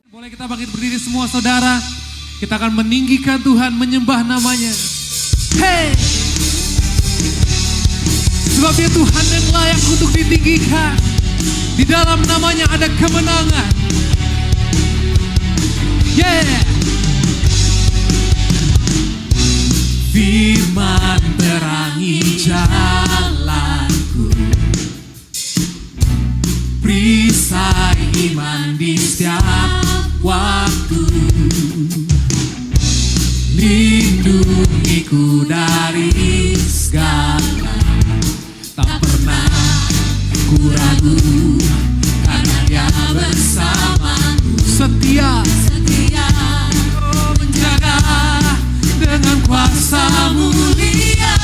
Boleh kita bangkit berdiri semua saudara. Kita akan meninggikan Tuhan, menyembah namanya. Hey! Sebab dia Tuhan yang layak untuk ditinggikan. Di dalam namanya ada kemenangan. Yeah! Firman terangi jalanku, perisai iman di setiap waktu, lindungiku dari segala. Tak pernah ku ragu karena dia bersamaku. Setia menjaga dengan kuasa mulia.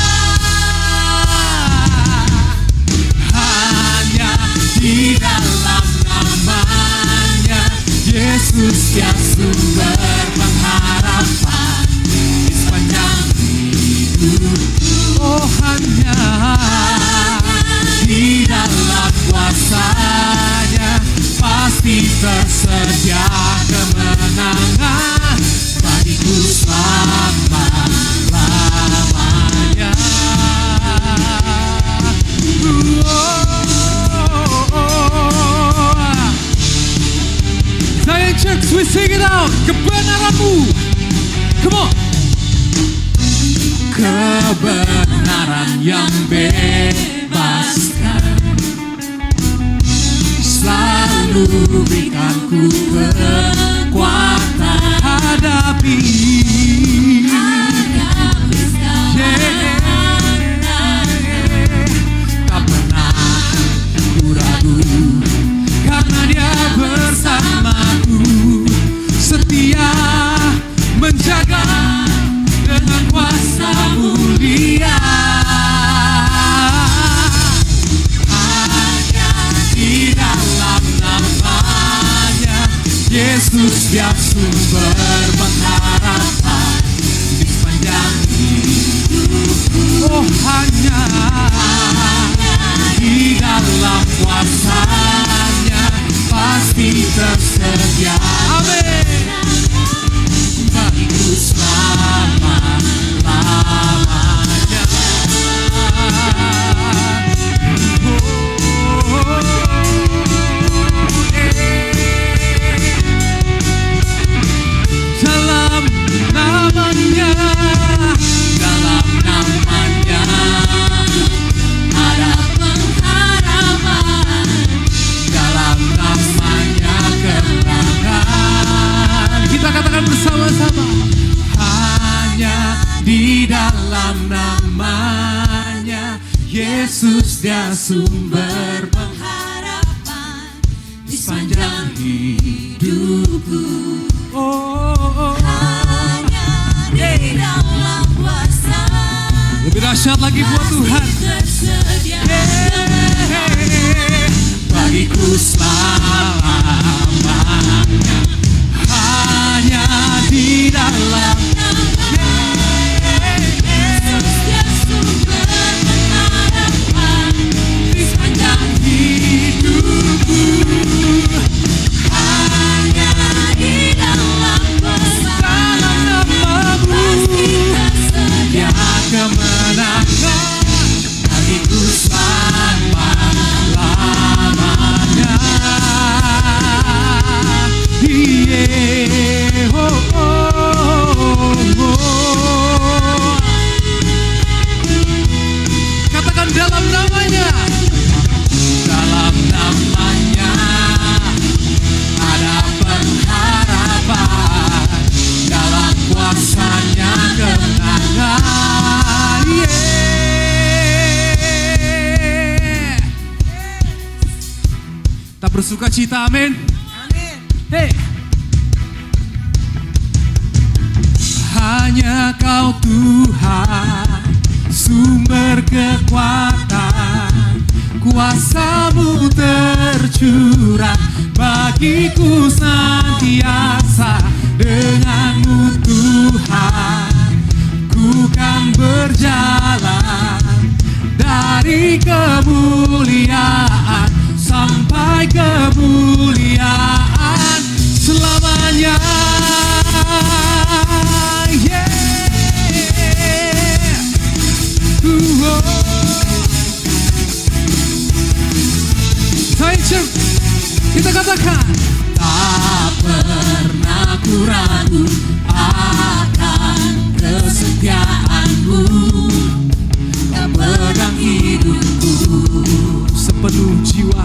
Hanya di dalam namanya Yesus dia sumber pengharapan di sepanjang hidup. Oh, hanya di dalam kuasanya pasti tersedia kemenangan bagiku selama-lamanya. Zion Church, we sing it out. Kebenaranmu, come on. Kebenaran yang bebaskan selalu berikan ku kekuatan hadapi tak pernah ku ragu karena dia bersamaku. Setia menjaga dengan kuasa mulia. Hanya di dalam namanya Yesus dia sumber pengharapan di sepanjang hidupku. Oh, hanya di dalam kuasanya pasti tersedia. Amin. Bagiku selama-lamanya. Dalam namanya ada pengharapan, dalam namanya kemenangan. Kita katakan bersama-sama. Hanya di dalam namanya Yesus dia sumber pengharapan di sepanjang hidupku. Oh, Hanya di dalam kuasa lebih dahsyat lagi buat Tuhan. tersedia Bagiku selamanya. Hanya di dalam Yesus dia sumber pengharapan di sepanjang hidupku. hanya di dalam kuasa Dalam namamu pasti tersedia dia kemenangan bagiku selama-lamanya. Yeah, oh, oh, oh. Katakan dalam namanya. Dalam namanya ada pengharapan, dalam kuasanya kemenangan. Yeah. Tak bersuka cita, amin. Hey. Hanya Kau Tuhan, sumber kekuatan, kuasa-Mu tercurah bagiku senantiasa. Dengan-Mu Tuhan, ku kan berjalan dari kemuliaan sampai kemuliaan selama jiwaku akan kesetiaan-Mu, Kau pegang hidupku. Sepenuh jiwa,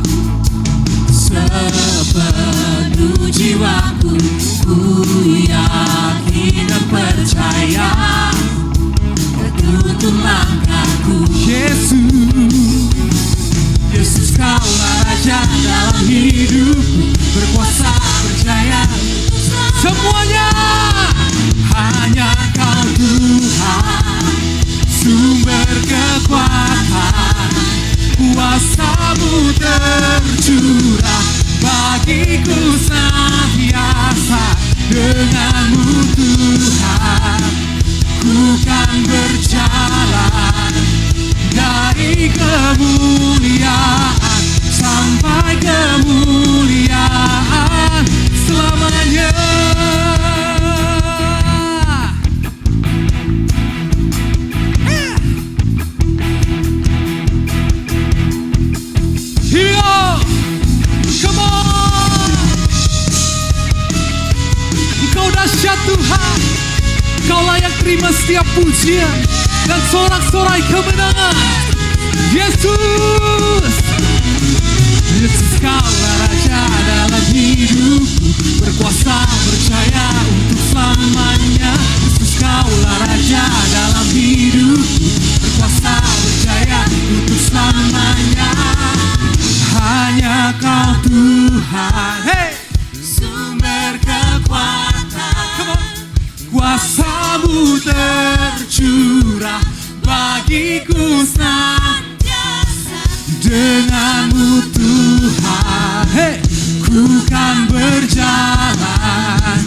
Sepenuh jiwaku ku yakin dan percaya Kau tuntun langkahku. Yesus. Yesus, Kaulah Raja dalam hidupku, berkuasa berjaya Semuanya hanya Kau Tuhan, sumber kekuatan. Kuasa-Mu tercurah bagiku senantiasa. Dengan-Mu Tuhan, ku kan berjalan dari kemuliaan sampai kemuliaan selamanya. Here we go. Come on. Engkau dahsyat Tuhan. Kau layak terima setiap pujian dan sorak-sorai kemenangan. Yesus. Yesus, Kaulah Raja dalam hidupku, berkuasa berjaya untuk selamanya. Yesus, Kaulah Raja dalam hidupku, berkuasa berjaya untuk selamanya. Hanya Kau Tuhan, hey, Sumber kekuatan. kuasa-Mu tercurah bagiku Senantiasa dengan-Mu Tuhan, hey, ku kan berjalan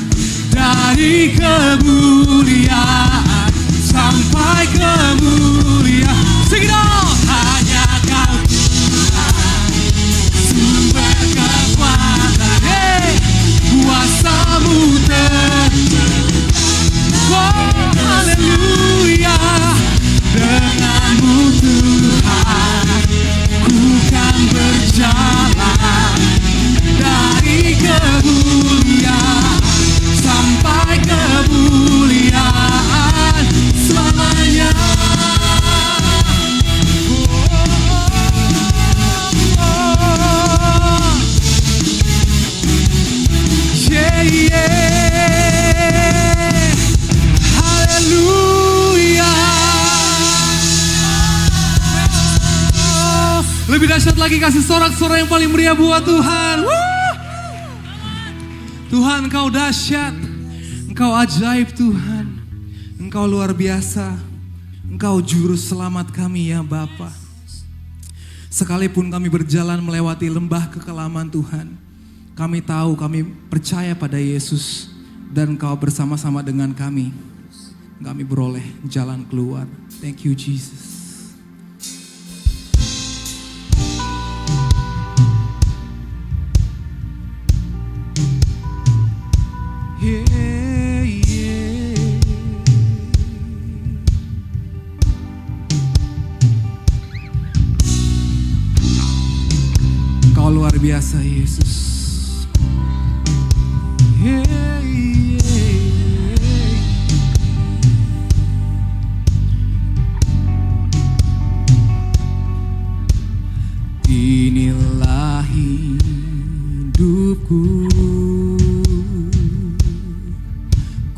dari kemuliaan sampai kemuliaan. Sing it all. Hanya Kau Tuhan, sumber kekuatan, hey, kuasa-Mu oh, haleluya. Dengan-Mu Tuhan, ku kan berjalan dari kemuliaan sampai kemuliaan selamanya. Yeah, yeah. Haleluya. Lebih dahsyat lagi, kasih sorak-sorai yang paling meriah buat Tuhan. Woo! Tuhan, Engkau dahsyat, Engkau ajaib Tuhan, Engkau luar biasa, Engkau juru selamat kami ya Bapa. Sekalipun kami berjalan melewati lembah kekelaman Tuhan, kami tahu, kami percaya pada Yesus dan Engkau bersama-sama dengan kami. Kami beroleh jalan keluar. Thank you Jesus. Yeah, yeah. Kau luar biasa Yesus. Yeah, yeah. Inilah hidupku,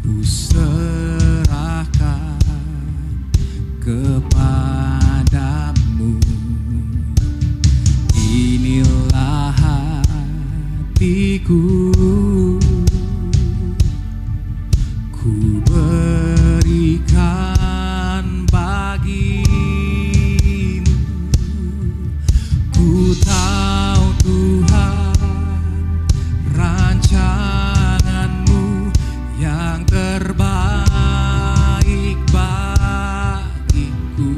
ku serahkan kepadamu. Inilah hatiku, ku berikan bagimu. Ku tahu Tuhan, rancangan-Mu yang terbaik bagiku.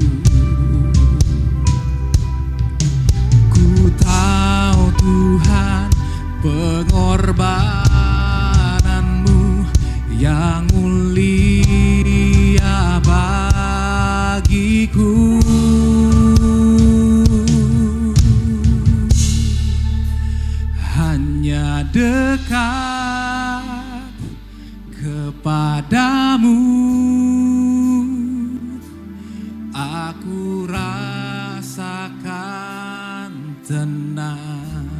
Ku tahu Tuhan, pengorbanan-Mu yang mulia bagiku. Hanya dekat kepada tenang.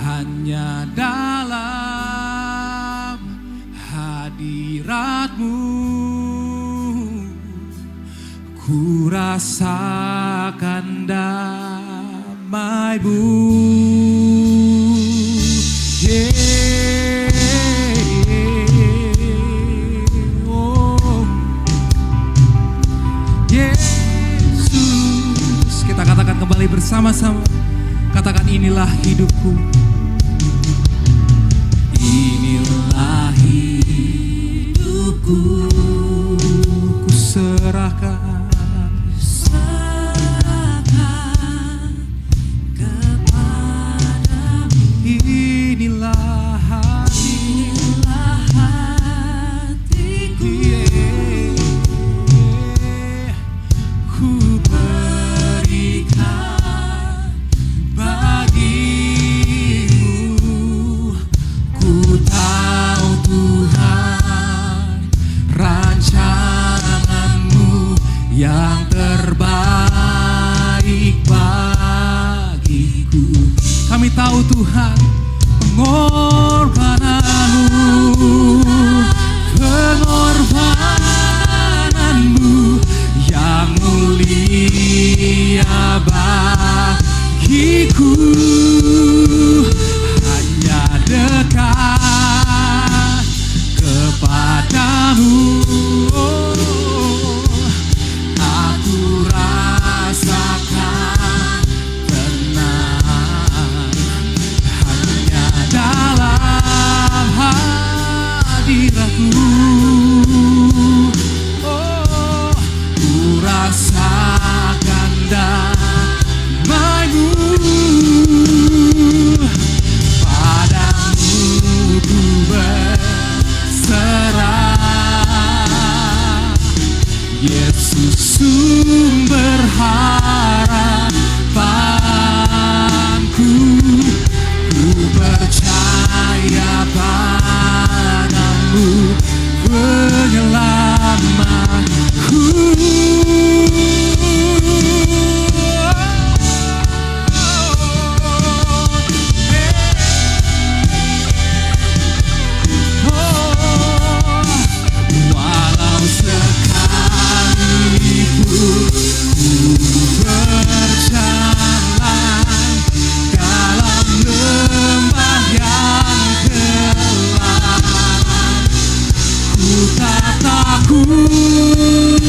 Hanya dalam hadirat-Mu ku rasakan damai-Mu. Oh, Yesus, kita katakan kembali bersama-sama. Katakan, inilah hidupku. Inilah hidupku, ku serahkan kepadamu. Inilah hatiku, ku berikan bagimu. Ku tahu Tuhan, rancangan-Mu yang terbaik bagiku. Kami tahu Tuhan, pengorbanan-Mu yang mulia bagiku. Hanya dekat kepadamu, aku rasakan tenang. Hanya dalam hadirat-Mu, ku rasakan damai-Mu. Padamu ku berserah, Yesus sumber harapanku. Ku percaya padamu, penyelamatku. Walau sekalipun ku berjalan dalam lembah yang gelap, ku tak takut,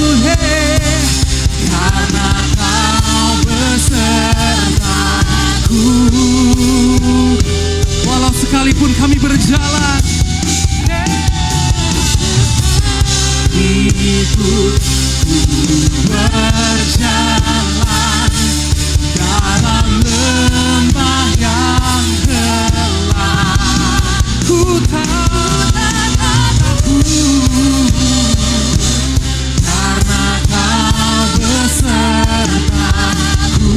karena Kau besertaku. Walau sekalipun kami berjalan, ikut ku berjalan dalam lembah yang gelap, ku tak takut, karena Kau besertaku.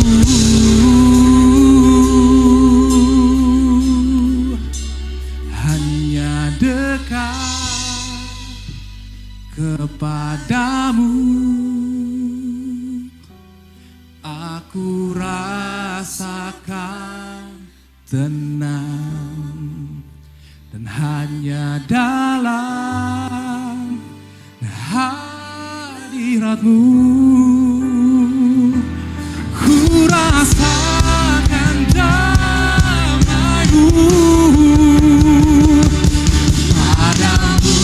Hanya dekat kepadamu, aku rasakan tenang. Dan hanya dalam hadirat-Mu, ku rasakan damai-Mu. Padamu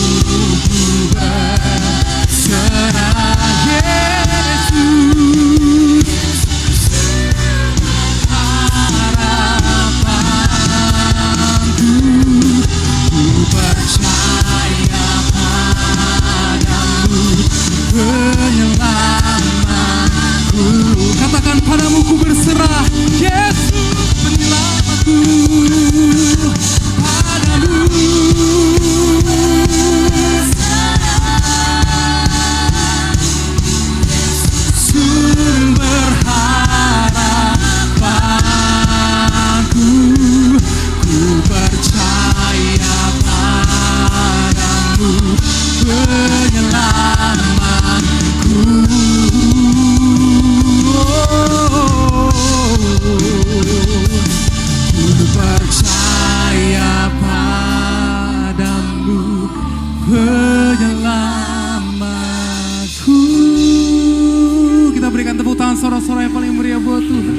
ku berserah, Yesus, harapanku. Ku percaya padamu, penyelamat. gloria buat Tuhan.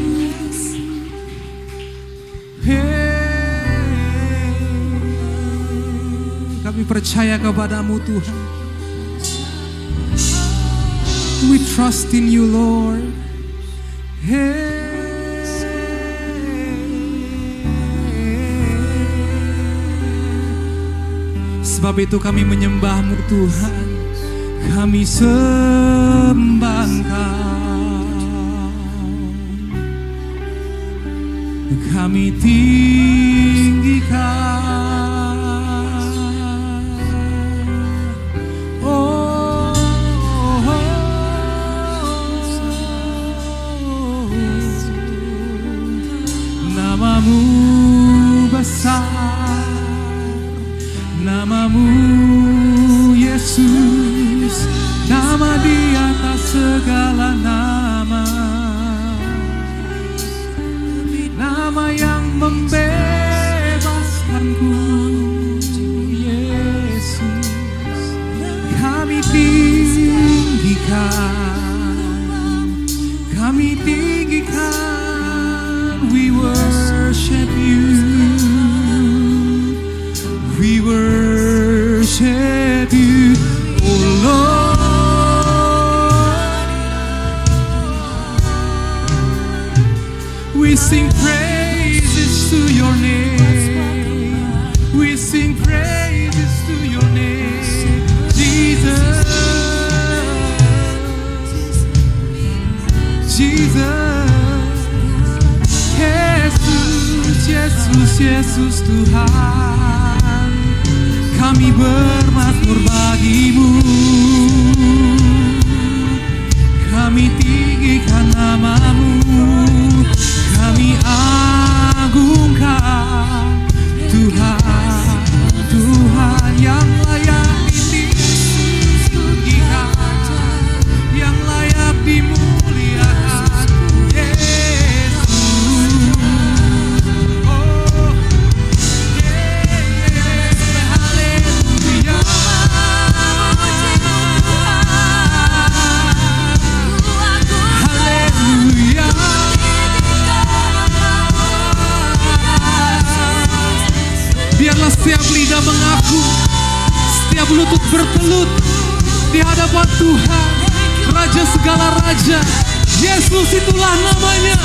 Kami percaya kepadamu Tuhan. We trust in you Lord. Sebab itu kami menyembahmu Tuhan. Kami sembah Engkau. Kami tinggikan. Namamu besar, namamu Yesus, nama di atas segala nama, nama yang membebaskanku, Yesus, kami tinggikan, kami tinggikan, we worship you, we worship you, oh Lord. We sing praises to your name, we sing praises to your name, Jesus, Jesus. Yesus, Yesus Tuhan, kami bermakmur bagimu, kami tinggikan namamu, kami agungkan Tuhan, Tuhan yang layak ditinggikan, yang layak dimuliakan. Biarlah setiap lidah mengaku, setiap lutut bertelut di hadapan Tuhan, Raja segala raja. Yesus itulah namanya.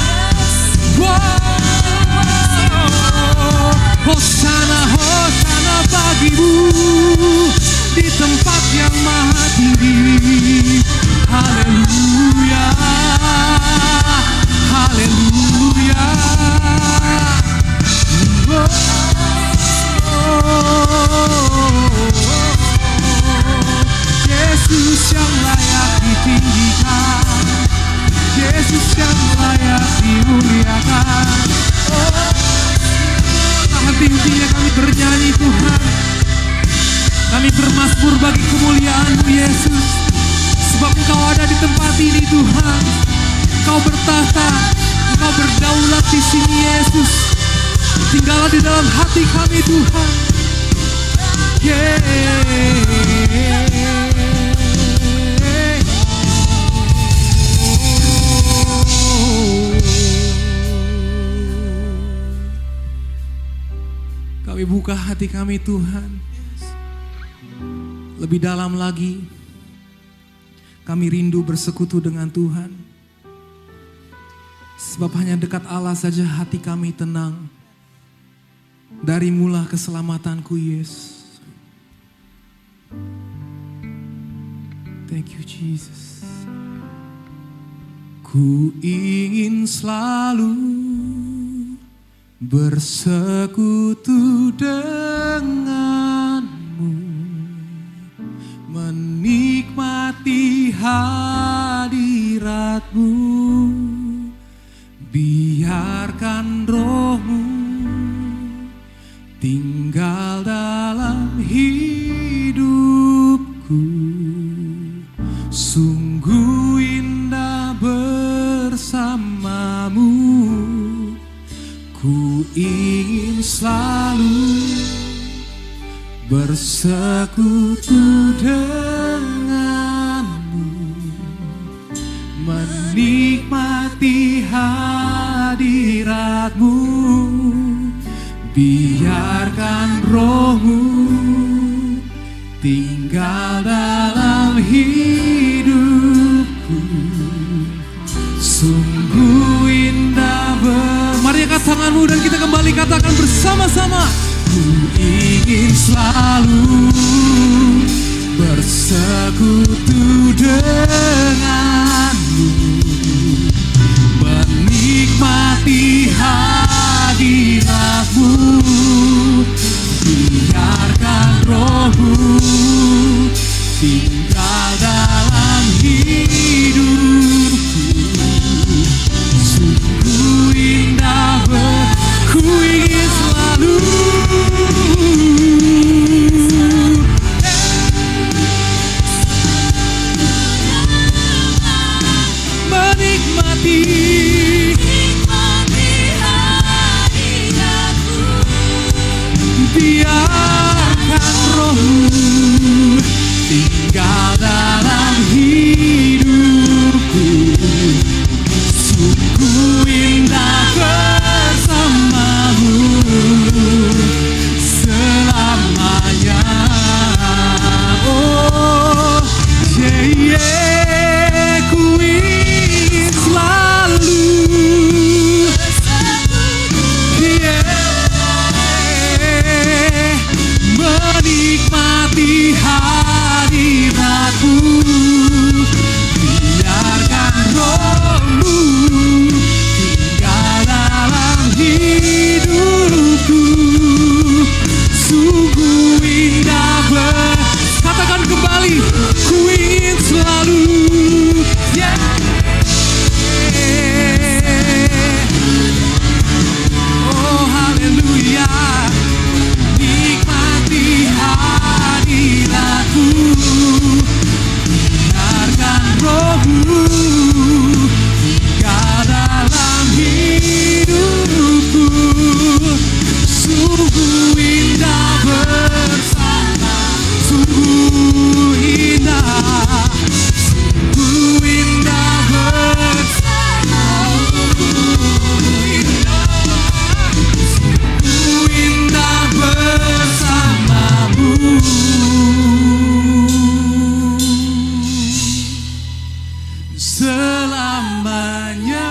Hosana, Hosana bagimu di tempat yang maha tinggi. Haleluya, haleluya. Yesus yang layak ditinggikan, Yesus yang layak dimuliakan. Henti-hentinya kami bernyanyi Tuhan, kami bermazmur bagi kemuliaan-Mu Yesus. Sebab Engkau ada di tempat ini Tuhan, Engkau bertahta, Engkau berdaulat di sini Yesus. Tinggallah di dalam hati kami Tuhan. Kami buka hati kami Tuhan. Lebih dalam lagi, kami rindu bersekutu dengan Tuhan. Sebab hanya dekat Allah saja hati kami tenang. Dari mula keselamatanku Yesus. Thank you Jesus. Ku ingin selalu bersekutu denganmu, menikmati hadiratmu, biarkan rohmu tinggal dalam hidupku. Sungguh indah bersamamu. Ku ingin selalu bersekutu denganmu, menikmati menikmati hadirat-Mu, biarkan Roh-Mu tinggal dalam hidupku. Sungguh indah Mari angkat tanganmu dan kita kembali katakan bersama-sama. Ku ingin selalu bersekutu denganmu, menikmati hadirat-Mu, biarkan Roh-Mu tinggal dalam hidupku. Sungguh indah ku ingin selalu menikmati hadirat-Mu, biarkan Roh-Mu tinggal dalam hidupku. Sungguh indah bersama-Mu selamanya. Oh, yeah, yeah. Ku ingin selalu, yeah, menikmati hadirat-Mu, biarkan Roh-Mu tinggal dalam hidupku. Sungguh indah katakan kembali, ku ingin selalu, yeah. Oh haleluya, nikmati hadirat-Mu, biarkan Roh-Mu tinggal dalam hidupku. Sungguh indah bersama, sungguh indah, sungguh indah bersama, sungguh indah bersama-Mu selamanya.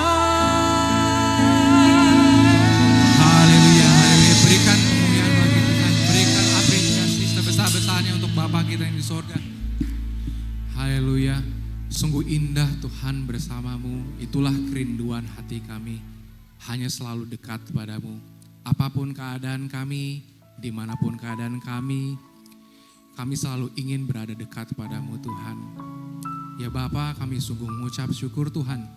Haleluya, haleluya. Berikan kemuliaan bagi Tuhan, berikan apresiasi sebesar-besarnya untuk Bapa kita yang di sorga. Haleluya. Sungguh indah Tuhan bersama-Mu. Itulah kerinduan hati kami, hanya selalu dekat padamu. Apapun keadaan kami, dimanapun keadaan kami selalu ingin berada dekat padamu Tuhan. Ya Bapa, kami sungguh mengucap syukur Tuhan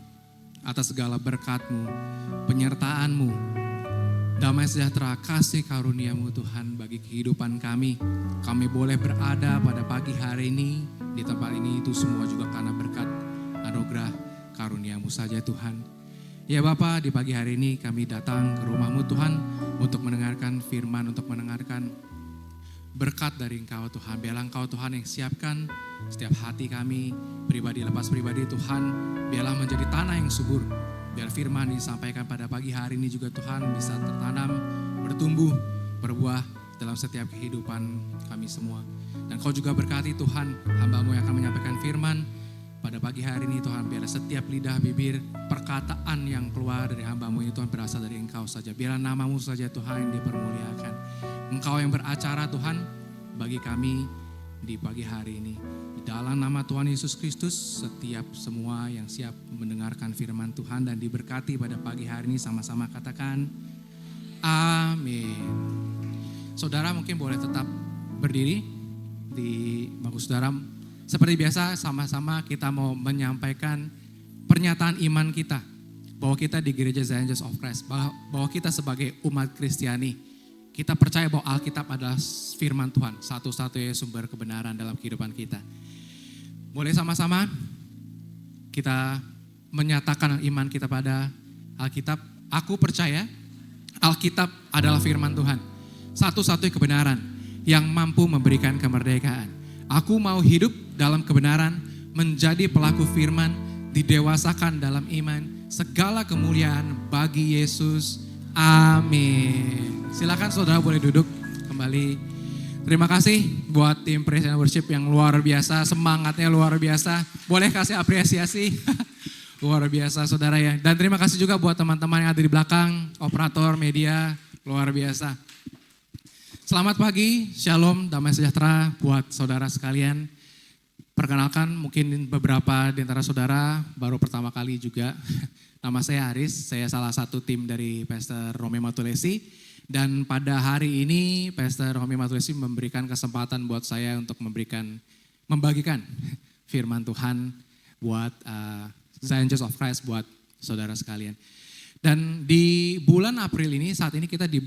atas segala berkat-Mu, penyertaan-Mu, damai sejahtera kasih karunia-Mu Tuhan bagi kehidupan kami. Kami boleh berada pada pagi hari ini di tempat ini, itu semua juga karena berkat anugerah karunia-Mu saja Tuhan. Ya Bapa, di pagi hari ini kami datang ke rumah-Mu Tuhan untuk mendengarkan firman, untuk mendengarkan berkat dari Engkau Tuhan. Biarlah Engkau Tuhan yang siapkan setiap hati kami, pribadi lepas pribadi Tuhan. Biarlah menjadi tanah yang subur. Biar firman disampaikan pada pagi hari ini juga Tuhan bisa tertanam, bertumbuh, berbuah dalam setiap kehidupan kami semua. Dan Kau juga berkati Tuhan hamba-Mu yang akan menyampaikan firman pada pagi hari ini Tuhan. Biarlah setiap lidah, bibir, perkataan yang keluar dari hamba-Mu ini Tuhan berasal dari Engkau saja. Biarlah nama-Mu saja Tuhan yang dipermuliakan. Engkau yang beracara Tuhan bagi kami di pagi hari ini. Di dalam nama Tuhan Yesus Kristus, setiap semua yang siap mendengarkan firman Tuhan dan diberkati pada pagi hari ini sama-sama katakan amin. Saudara mungkin boleh tetap berdiri di bangku saudara. Seperti biasa sama-sama kita mau menyampaikan pernyataan iman kita. Bahwa kita di Gereja Zion Church of Christ, bahwa kita sebagai umat Kristiani, kita percaya bahwa Alkitab adalah firman Tuhan, satu-satunya sumber kebenaran dalam kehidupan kita. Boleh sama-sama kita menyatakan iman kita pada Alkitab. Aku percaya Alkitab adalah firman Tuhan, satu-satunya kebenaran yang mampu memberikan kemerdekaan. Aku mau hidup dalam kebenaran, menjadi pelaku firman, didewasakan dalam iman, segala kemuliaan bagi Yesus. Amin. Silakan saudara boleh duduk kembali. Terima kasih buat tim Praise and Worship yang luar biasa, semangatnya luar biasa. Boleh kasih apresiasi. Luar biasa saudara ya. Dan terima kasih juga buat teman-teman yang ada di belakang, operator media, luar biasa. Selamat pagi, shalom, damai sejahtera buat saudara sekalian. Perkenalkan mungkin beberapa di antara saudara baru pertama kali juga. Nama saya Aris, saya salah satu tim dari Pastor Romi Matulesi. Dan pada hari ini Pastor Romi Matulesi memberikan kesempatan buat saya untuk membagikan firman Tuhan buat Zion Church of Christ buat saudara sekalian. Dan di bulan April ini, saat ini kita di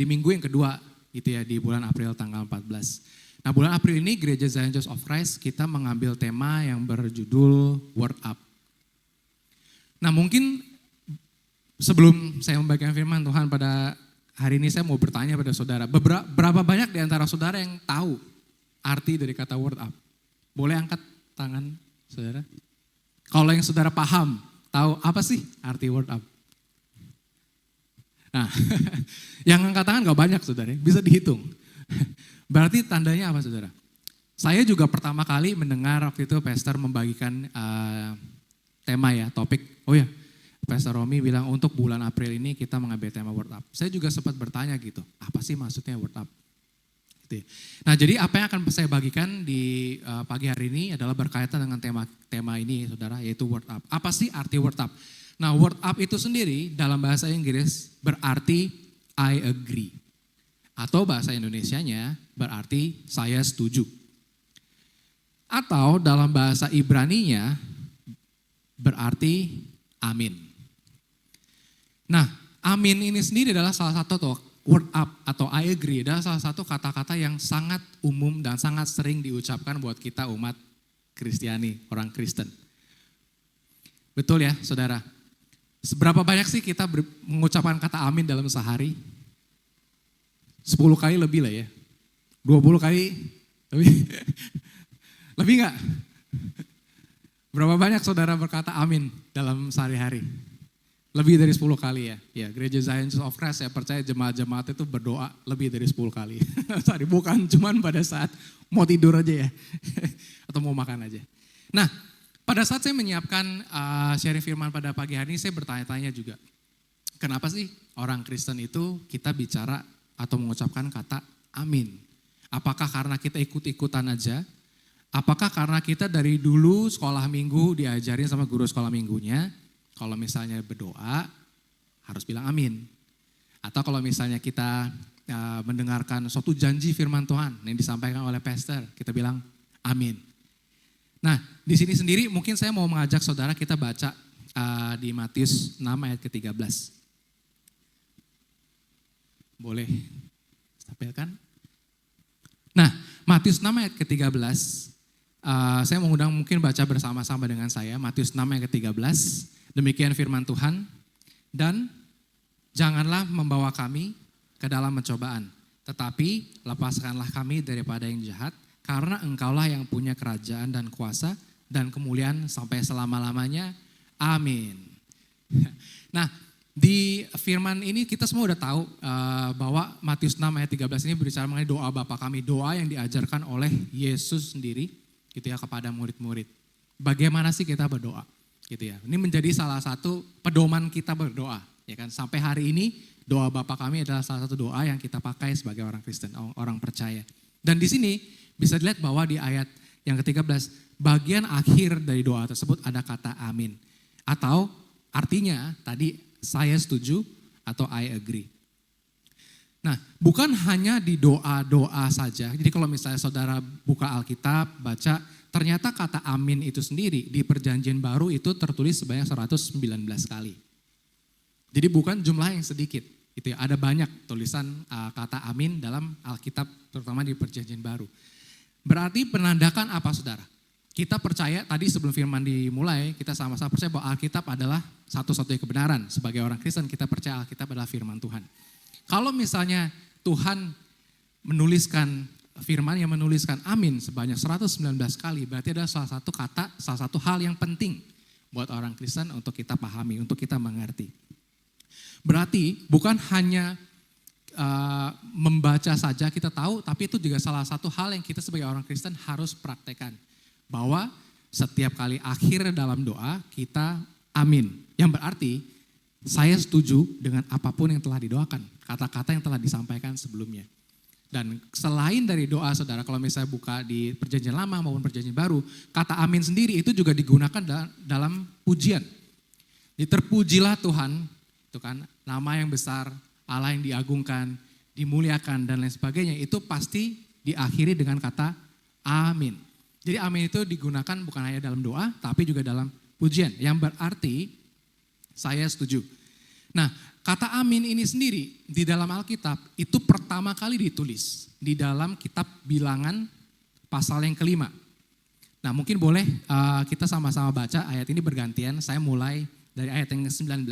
minggu yang kedua gitu ya, di bulan April tanggal 14. Nah bulan April ini Gereja Zion Church of Christ kita mengambil tema yang berjudul Word Up. Nah mungkin sebelum saya membagikan firman Tuhan pada hari ini saya mau bertanya pada saudara. Berapa banyak di antara saudara yang tahu arti dari kata Word Up? Boleh angkat tangan saudara? Kalau yang saudara paham, tahu apa sih arti Word Up? Nah, yang angkat tangan gak banyak saudara, bisa dihitung. Berarti tandanya apa saudara? Saya juga pertama kali mendengar waktu itu Pastor membagikan tema ya, topik. Oh ya, Pastor Romi bilang untuk bulan April ini kita mengambil tema Word Up. Saya juga sempat bertanya gitu, apa sih maksudnya Word Up? Nah jadi apa yang akan saya bagikan di pagi hari ini adalah berkaitan dengan tema ini saudara, yaitu Word Up. Apa sih arti Word Up? Nah Word Up itu sendiri dalam bahasa Inggris berarti I agree. Atau bahasa Indonesianya berarti saya setuju. Atau dalam bahasa Ibraninya berarti amin. Nah amin ini sendiri adalah salah satu Word Up atau I agree adalah salah satu kata-kata yang sangat umum dan sangat sering diucapkan buat kita umat Kristiani, orang Kristen. Betul ya saudara? Seberapa banyak sih kita mengucapkan kata amin dalam sehari? 10 kali lebih lah ya. 20 kali lebih. Lebih gak? Berapa banyak saudara berkata amin dalam sehari-hari? Lebih dari 10 kali ya. Ya, Gereja Zion Church of Christ saya percaya jemaat-jemaat itu berdoa lebih dari 10 kali. Sorry, bukan cuman pada saat mau tidur aja ya. Atau mau makan aja. Nah, pada saat saya menyiapkan sharing firman pada pagi hari ini saya bertanya-tanya juga. Kenapa sih orang Kristen itu kita bicara atau mengucapkan kata amin? Apakah karena kita ikut-ikutan aja? Apakah karena kita dari dulu sekolah minggu diajarin sama guru sekolah minggunya? Kalau misalnya berdoa harus bilang amin. Atau kalau misalnya kita mendengarkan suatu janji firman Tuhan yang disampaikan oleh pastor, kita bilang amin. Nah di sini sendiri mungkin saya mau mengajak saudara kita baca di Matius 6 ayat ke-13. Boleh tampilkan? Nah Matius 6 ayat ke-13, saya mengundang mungkin baca bersama-sama dengan saya. Matius 6 ayat ke-13. Demikian firman Tuhan, dan janganlah membawa kami ke dalam pencobaan, tetapi lepaskanlah kami daripada yang jahat, karena engkaulah yang punya kerajaan dan kuasa dan kemuliaan sampai selama-lamanya. Amin. Nah di firman ini kita semua udah tahu bahwa Matius 6 ayat 13 ini berbicara mengenai doa Bapa kami, doa yang diajarkan oleh Yesus sendiri gitu ya kepada murid-murid. Bagaimana sih kita berdoa? Gitu ya. Ini menjadi salah satu pedoman kita berdoa, ya kan? Sampai hari ini doa Bapa kami adalah salah satu doa yang kita pakai sebagai orang Kristen, orang percaya. Dan di sini bisa dilihat bahwa di ayat yang ke-13, bagian akhir dari doa tersebut ada kata amin. Atau artinya tadi saya setuju atau I agree. Nah, bukan hanya di doa-doa saja. Jadi kalau misalnya saudara buka Alkitab, baca, ternyata kata amin itu sendiri di perjanjian baru itu tertulis sebanyak 119 kali. Jadi bukan jumlah yang sedikit. Gitu ya. Ada banyak tulisan kata amin dalam Alkitab, terutama di perjanjian baru. Berarti penandakan apa saudara? Kita percaya, tadi sebelum firman dimulai, kita sama-sama percaya bahwa Alkitab adalah satu-satunya kebenaran. Sebagai orang Kristen kita percaya Alkitab adalah firman Tuhan. Kalau misalnya Tuhan menuliskan firman yang menuliskan amin sebanyak 119 kali, berarti ada salah satu kata, salah satu hal yang penting buat orang Kristen untuk kita pahami, untuk kita mengerti. Berarti bukan hanya membaca saja kita tahu, tapi itu juga salah satu hal yang kita sebagai orang Kristen harus praktekkan. Bahwa setiap kali akhir dalam doa kita amin. Yang berarti saya setuju dengan apapun yang telah didoakan, kata-kata yang telah disampaikan sebelumnya. Dan selain dari doa saudara, kalau misalnya buka di perjanjian lama maupun perjanjian baru, kata amin sendiri itu juga digunakan dalam pujian. Terpujilah Tuhan, itu kan nama yang besar, Allah yang diagungkan, dimuliakan dan lain sebagainya, itu pasti diakhiri dengan kata amin. Jadi amin itu digunakan bukan hanya dalam doa, tapi juga dalam pujian. Yang berarti saya setuju. Nah, kata amin ini sendiri di dalam Alkitab itu pertama kali ditulis di dalam kitab Bilangan pasal yang ke-5. Nah, mungkin boleh kita sama-sama baca ayat ini bergantian. Saya mulai dari ayat yang ke-19,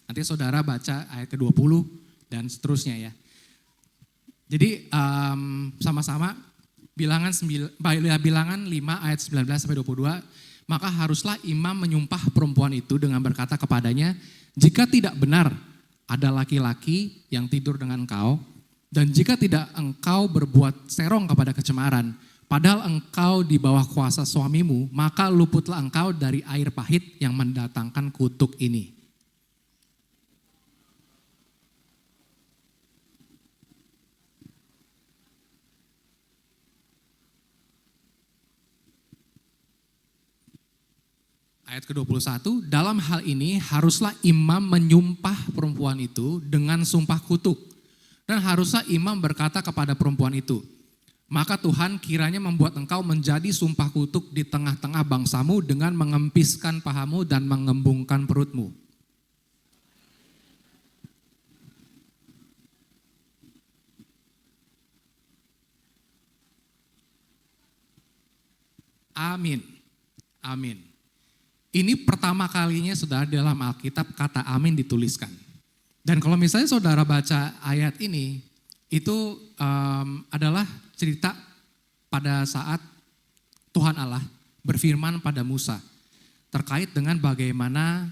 nanti saudara baca ayat ke-20 dan seterusnya ya. Jadi sama-sama Bilangan 5 ayat 19 sampai 22. Maka haruslah imam menyumpah perempuan itu dengan berkata kepadanya, jika tidak benar ada laki-laki yang tidur dengan engkau, dan jika tidak engkau berbuat serong kepada kecemaran, padahal engkau di bawah kuasa suamimu, maka luputlah engkau dari air pahit yang mendatangkan kutuk ini. Ayat ke-21, dalam hal ini haruslah imam menyumpah perempuan itu dengan sumpah kutuk. Dan haruslah imam berkata kepada perempuan itu, maka Tuhan kiranya membuat engkau menjadi sumpah kutuk di tengah-tengah bangsamu dengan mengempiskan pahamu dan mengembungkan perutmu. Amin. Amin. Ini pertama kalinya saudara dalam Alkitab kata amin dituliskan. Dan kalau misalnya saudara baca ayat ini, itu adalah cerita pada saat Tuhan Allah berfirman pada Musa terkait dengan bagaimana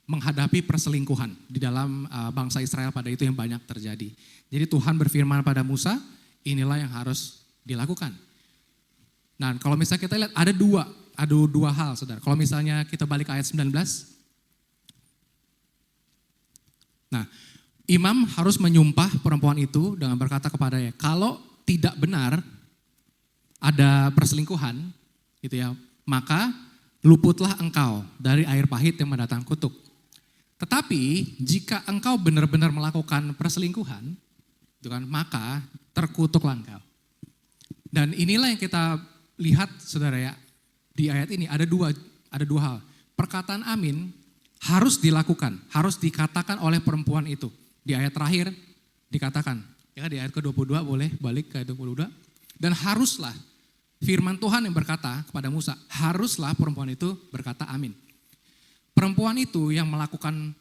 menghadapi perselingkuhan di dalam bangsa Israel pada itu yang banyak terjadi. Jadi Tuhan berfirman pada Musa, inilah yang harus dilakukan. Nah, kalau misalnya kita lihat ada dua hal saudara. Kalau misalnya kita balik ke ayat 19. Nah, imam harus menyumpah perempuan itu dengan berkata kepadanya, kalau tidak benar ada perselingkuhan, gitu ya, maka luputlah engkau dari air pahit yang mendatangkan kutuk. Tetapi jika engkau benar-benar melakukan perselingkuhan, gitu kan, maka terkutuklah engkau. Dan inilah yang kita lihat saudara ya, di ayat ini ada dua hal. Perkataan amin harus dilakukan, harus dikatakan oleh perempuan itu. Di ayat terakhir dikatakan, ya di ayat ke-22 boleh balik ke ayat 22. Dan haruslah firman Tuhan yang berkata kepada Musa, haruslah perempuan itu berkata amin. Perempuan itu yang melakukan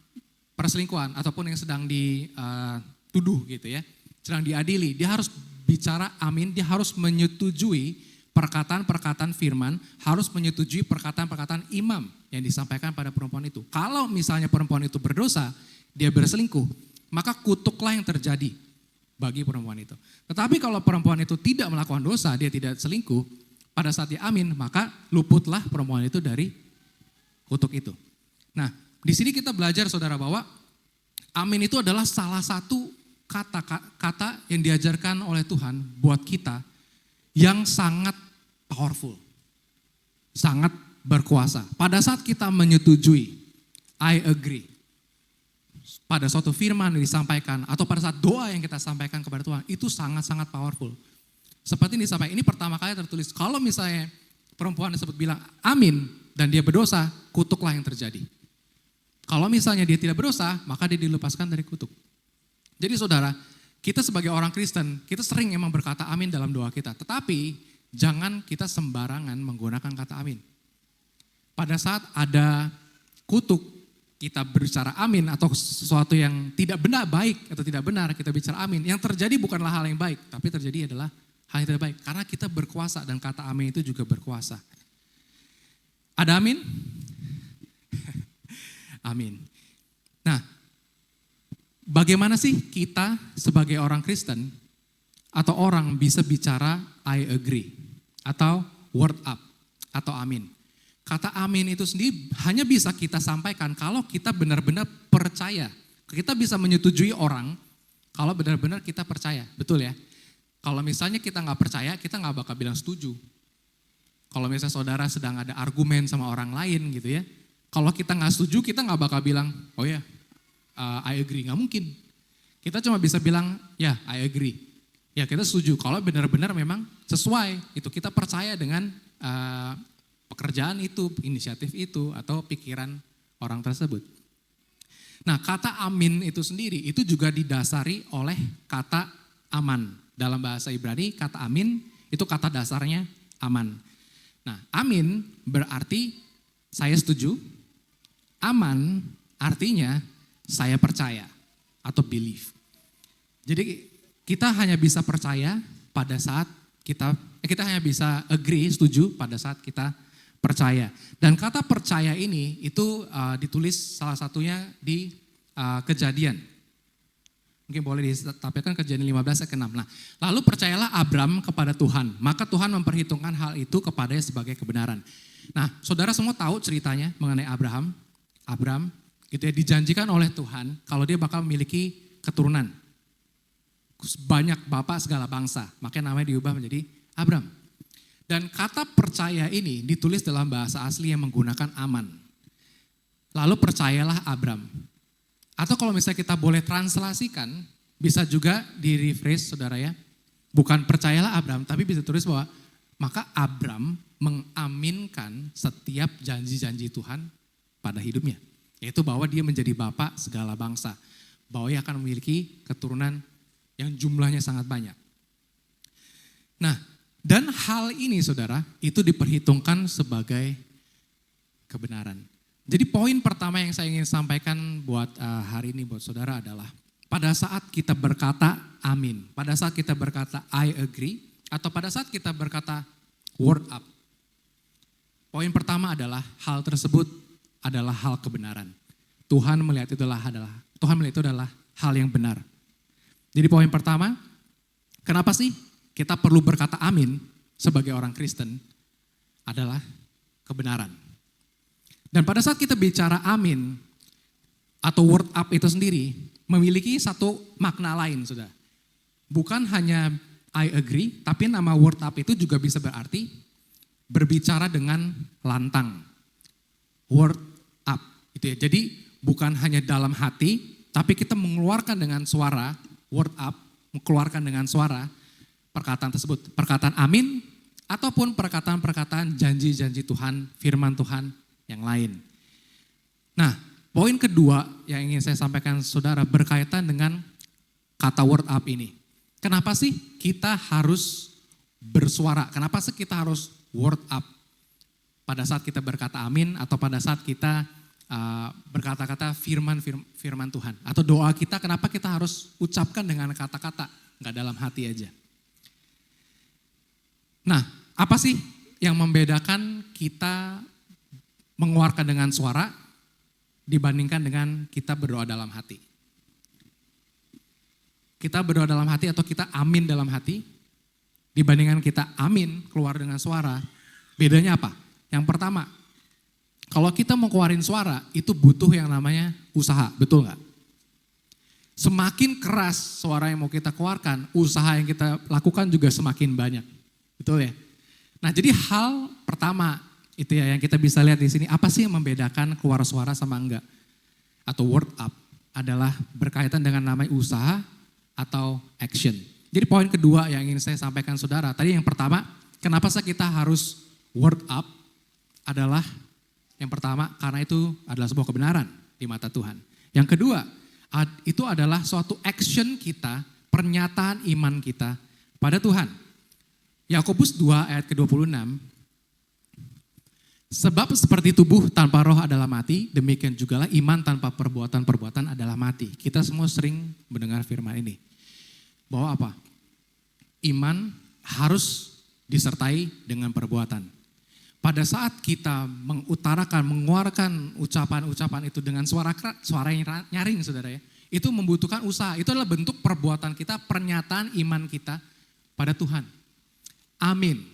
perselingkuhan ataupun yang sedang dituduh gitu ya, sedang diadili, dia harus bicara amin, dia harus menyetujui perkataan-perkataan firman, harus menyetujui perkataan-perkataan imam yang disampaikan pada perempuan itu. Kalau misalnya perempuan itu berdosa, dia berselingkuh, maka kutuklah yang terjadi bagi perempuan itu. Tetapi kalau perempuan itu tidak melakukan dosa, dia tidak selingkuh, pada saat dia amin, maka luputlah perempuan itu dari kutuk itu. Nah, di sini kita belajar saudara bahwa amin itu adalah salah satu kata-kata yang diajarkan oleh Tuhan buat kita yang sangat powerful, sangat berkuasa. Pada saat kita menyetujui, I agree, pada suatu firman yang disampaikan, atau pada saat doa yang kita sampaikan kepada Tuhan, itu sangat-sangat powerful. Seperti ini disampaikan, ini pertama kali tertulis, kalau misalnya perempuan tersebut bilang amin, dan dia berdosa, kutuklah yang terjadi. Kalau misalnya dia tidak berdosa, maka dia dilepaskan dari kutuk. Jadi saudara, kita sebagai orang Kristen, kita sering emang berkata amin dalam doa kita. Tetapi jangan kita sembarangan menggunakan kata amin. Pada saat ada kutuk, kita berbicara amin atau sesuatu yang tidak benar, baik atau tidak benar, kita bicara amin. Yang terjadi bukanlah hal yang baik, tapi terjadi adalah hal yang tidak baik. Karena kita berkuasa dan kata amin itu juga berkuasa. Ada amin? Amin. Nah, bagaimana sih kita sebagai orang Kristen atau orang bisa bicara I agree atau word up atau amin? Kata amin itu sendiri hanya bisa kita sampaikan kalau kita benar-benar percaya. Kita bisa menyetujui orang kalau benar-benar kita percaya, betul ya? Kalau misalnya kita nggak percaya, kita nggak bakal bilang setuju. Kalau misalnya saudara sedang ada argumen sama orang lain gitu ya, kalau kita nggak setuju, kita nggak bakal bilang, oh ya, I agree, nggak mungkin. Kita cuma bisa bilang, ya I agree. Ya kita setuju, kalau benar-benar memang sesuai, itu kita percaya dengan pekerjaan itu, inisiatif itu, atau pikiran orang tersebut. Nah, kata amin itu sendiri, itu juga didasari oleh kata aman. Dalam bahasa Ibrani, kata amin itu kata dasarnya aman. Nah, amin berarti saya setuju, aman artinya saya percaya atau believe. Jadi kita hanya bisa percaya pada saat kita hanya bisa agree, setuju pada saat kita percaya. Dan kata percaya ini itu ditulis salah satunya di Kejadian. Mungkin boleh ditampilkan Kejadian 15 ayat ke-6. Nah, lalu percayalah Abram kepada Tuhan, maka Tuhan memperhitungkan hal itu kepadanya sebagai kebenaran. Nah, saudara semua tahu ceritanya mengenai Abraham gitu ya, dijanjikan oleh Tuhan kalau dia bakal memiliki keturunan. Banyak bapak segala bangsa, makanya namanya diubah menjadi Abram. Dan kata percaya ini ditulis dalam bahasa asli yang menggunakan aman. Lalu percayalah Abram. Atau kalau misalnya kita boleh translasikan, bisa juga di-rephrase saudara ya. Bukan percayalah Abram, tapi bisa tulis bahwa maka Abram mengaminkan setiap janji-janji Tuhan pada hidupnya. Yaitu bahwa dia menjadi bapak segala bangsa. Bahwa ia akan memiliki keturunan yang jumlahnya sangat banyak. Nah, dan hal ini saudara, itu diperhitungkan sebagai kebenaran. Jadi poin pertama yang saya ingin sampaikan buat hari ini buat saudara adalah pada saat kita berkata amin, pada saat kita berkata I agree, atau pada saat kita berkata word up. Poin pertama adalah hal tersebut adalah hal kebenaran. Tuhan melihat itu adalah hal yang benar. Jadi poin pertama, kenapa sih kita perlu berkata amin sebagai orang Kristen adalah kebenaran. Dan pada saat kita bicara amin atau word up itu sendiri memiliki satu makna lain sudah. Bukan hanya I agree, tapi nama word up itu juga bisa berarti berbicara dengan lantang. Word up itu ya. Jadi bukan hanya dalam hati, tapi kita mengeluarkan dengan suara word up, mengeluarkan dengan suara perkataan tersebut. Perkataan amin ataupun perkataan-perkataan janji-janji Tuhan, firman Tuhan yang lain. Nah, poin kedua yang ingin saya sampaikan saudara berkaitan dengan kata word up ini. Kenapa sih kita harus bersuara? Kenapa sih kita harus word up? Pada saat kita berkata amin atau pada saat kita berkata-kata firman Tuhan. Atau doa kita kenapa kita harus ucapkan dengan kata-kata, gak dalam hati aja. Nah, apa sih yang membedakan kita mengeluarkan dengan suara dibandingkan dengan kita berdoa dalam hati? Kita berdoa dalam hati atau kita amin dalam hati dibandingkan kita amin keluar dengan suara, bedanya apa? Yang pertama, kalau kita mau keluarin suara itu butuh yang namanya usaha, betul gak? Semakin keras suara yang mau kita keluarkan, usaha yang kita lakukan juga semakin banyak, betul ya? Nah, jadi hal pertama itu ya yang kita bisa lihat di sini, apa sih yang membedakan keluar suara sama enggak? Atau word up adalah berkaitan dengan namanya usaha atau action. Jadi poin kedua yang ingin saya sampaikan saudara, tadi yang pertama, kenapa sih kita harus word up adalah yang pertama karena itu adalah sebuah kebenaran di mata Tuhan. Yang kedua, itu adalah suatu action kita, pernyataan iman kita pada Tuhan. Yakobus 2 ayat ke-26, sebab seperti tubuh tanpa roh adalah mati, demikian jugalah iman tanpa perbuatan-perbuatan adalah mati. Kita semua sering mendengar firman ini. Bahwa apa? Iman harus disertai dengan perbuatan. pada saat kita mengutarakan, mengeluarkan ucapan-ucapan itu dengan suara yang nyaring saudara ya, itu membutuhkan usaha. Itu adalah bentuk perbuatan kita, pernyataan iman kita pada Tuhan. Amin.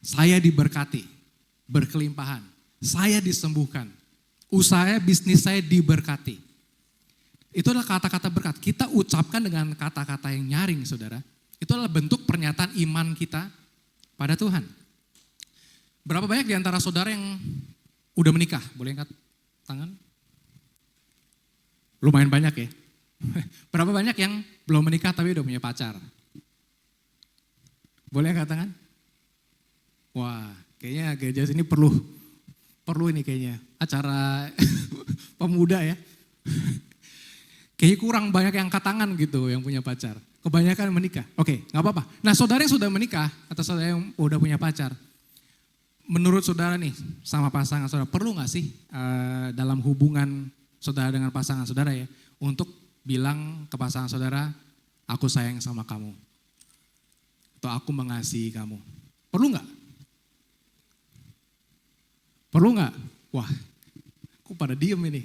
Saya diberkati, berkelimpahan. Saya disembuhkan. Usaha bisnis saya diberkati. Itu adalah kata-kata berkat. Kita ucapkan dengan kata-kata yang nyaring saudara. Itu adalah bentuk pernyataan iman kita pada Tuhan. Berapa banyak di antara saudara yang udah menikah? Boleh angkat tangan? Lumayan banyak ya. Berapa banyak yang belum menikah tapi udah punya pacar? Boleh angkat tangan? Wah, kayaknya gereja sini perlu ini kayaknya. Acara pemuda ya. Kayaknya kurang banyak yang angkat tangan gitu yang punya pacar. Kebanyakan menikah. Oke, gak apa-apa. Nah saudara yang sudah menikah atau saudara yang udah punya pacar. Menurut saudara nih sama pasangan saudara, perlu gak sih dalam hubungan saudara dengan pasangan saudara ya, untuk bilang ke pasangan saudara, aku sayang sama kamu. Atau aku mengasihi kamu. Perlu gak? Perlu gak? Wah, kok pada diem ini?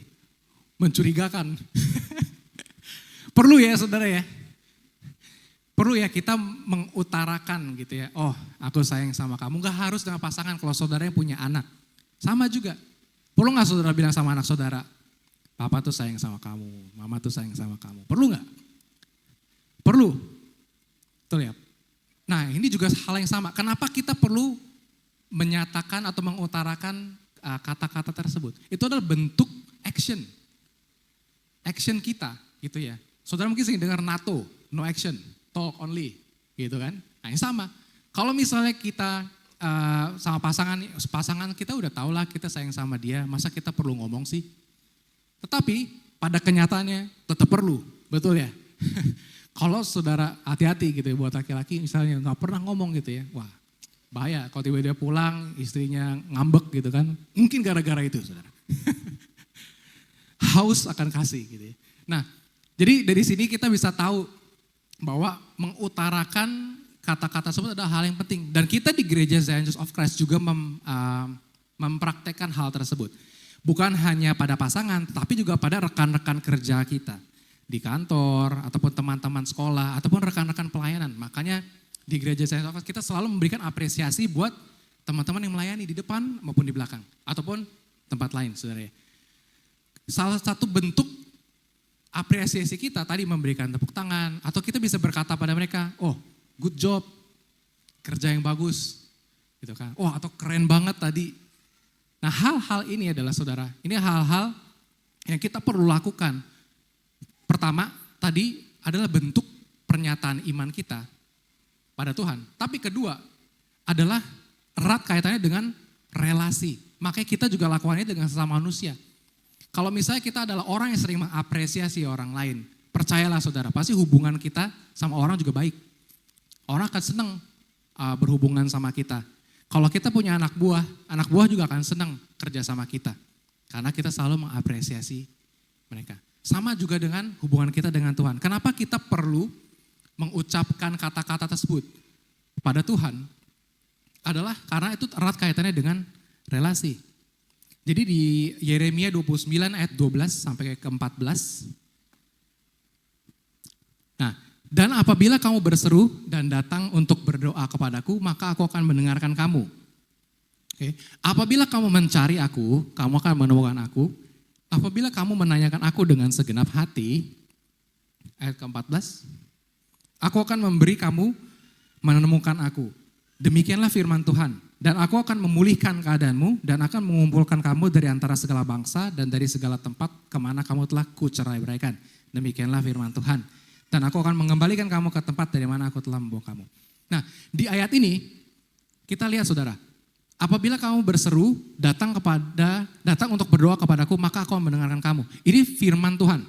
Mencurigakan. Perlu ya saudara ya? Perlu ya kita mengutarakan gitu ya, oh aku sayang sama kamu. Gak harus dengan pasangan kalau saudara yang punya anak. Sama juga. Perlu gak saudara bilang sama anak saudara, papa tuh sayang sama kamu, mama tuh sayang sama kamu. Perlu gak? Perlu. Betul ya? Nah ini juga hal yang sama. Kenapa kita perlu menyatakan atau mengutarakan kata-kata tersebut? Itu adalah bentuk action. Action kita gitu ya. Saudara mungkin sering dengar NATO, no action. Talk only, gitu kan? Nah yang sama, kalau misalnya kita sama pasangan kita udah tau lah kita sayang sama dia, masa kita perlu ngomong sih? Tetapi pada kenyataannya tetap perlu, betul ya? Kalau saudara hati-hati gitu ya buat laki-laki misalnya nggak pernah ngomong gitu ya, wah bahaya kalau tiba-tiba pulang istrinya ngambek gitu kan, mungkin gara-gara itu saudara. Haus akan kasih gitu ya. Nah jadi dari sini kita bisa tahu bahwa mengutarakan kata-kata tersebut adalah hal yang penting. Dan kita di gereja Zion Church of Christ juga mempraktekkan hal tersebut. Bukan hanya pada pasangan, tapi juga pada rekan-rekan kerja kita. Di kantor, ataupun teman-teman sekolah, ataupun rekan-rekan pelayanan. Makanya di gereja Zion Church of Christ kita selalu memberikan apresiasi buat teman-teman yang melayani di depan maupun di belakang. Ataupun tempat lain, saudara ya. Salah satu bentuk apresiasi kita tadi memberikan tepuk tangan, atau kita bisa berkata pada mereka, oh good job, kerja yang bagus, gitu kan. Oh atau keren banget tadi. Nah hal-hal ini adalah saudara, ini hal-hal yang kita perlu lakukan. Pertama tadi adalah bentuk pernyataan iman kita pada Tuhan. Tapi kedua adalah erat kaitannya dengan relasi. Makanya kita juga lakukannya dengan sesama manusia. Kalau misalnya kita adalah orang yang sering mengapresiasi orang lain, percayalah saudara, pasti hubungan kita sama orang juga baik. Orang akan senang berhubungan sama kita. Kalau kita punya anak buah juga akan senang kerja sama kita. Karena kita selalu mengapresiasi mereka. Sama juga dengan hubungan kita dengan Tuhan. Kenapa kita perlu mengucapkan kata-kata tersebut pada Tuhan? Adalah karena itu erat kaitannya dengan relasi. Jadi di Yeremia 29 ayat 12 sampai ke 14. Nah, dan apabila kamu berseru dan datang untuk berdoa kepadaku, maka aku akan mendengarkan kamu. Oke. Apabila kamu mencari aku, kamu akan menemukan aku. Apabila kamu menanyakan aku dengan segenap hati, ayat ke-14, aku akan memberi kamu menemukan aku. Demikianlah firman Tuhan. Dan aku akan memulihkan keadaanmu dan akan mengumpulkan kamu dari antara segala bangsa dan dari segala tempat kemana kamu telah kucerai-beraikan. Demikianlah firman Tuhan. Dan aku akan mengembalikan kamu ke tempat dari mana aku telah membawa kamu. Nah di ayat ini kita lihat saudara. Apabila kamu berseru datang untuk berdoa kepadaku maka aku akan mendengarkan kamu. Ini firman Tuhan.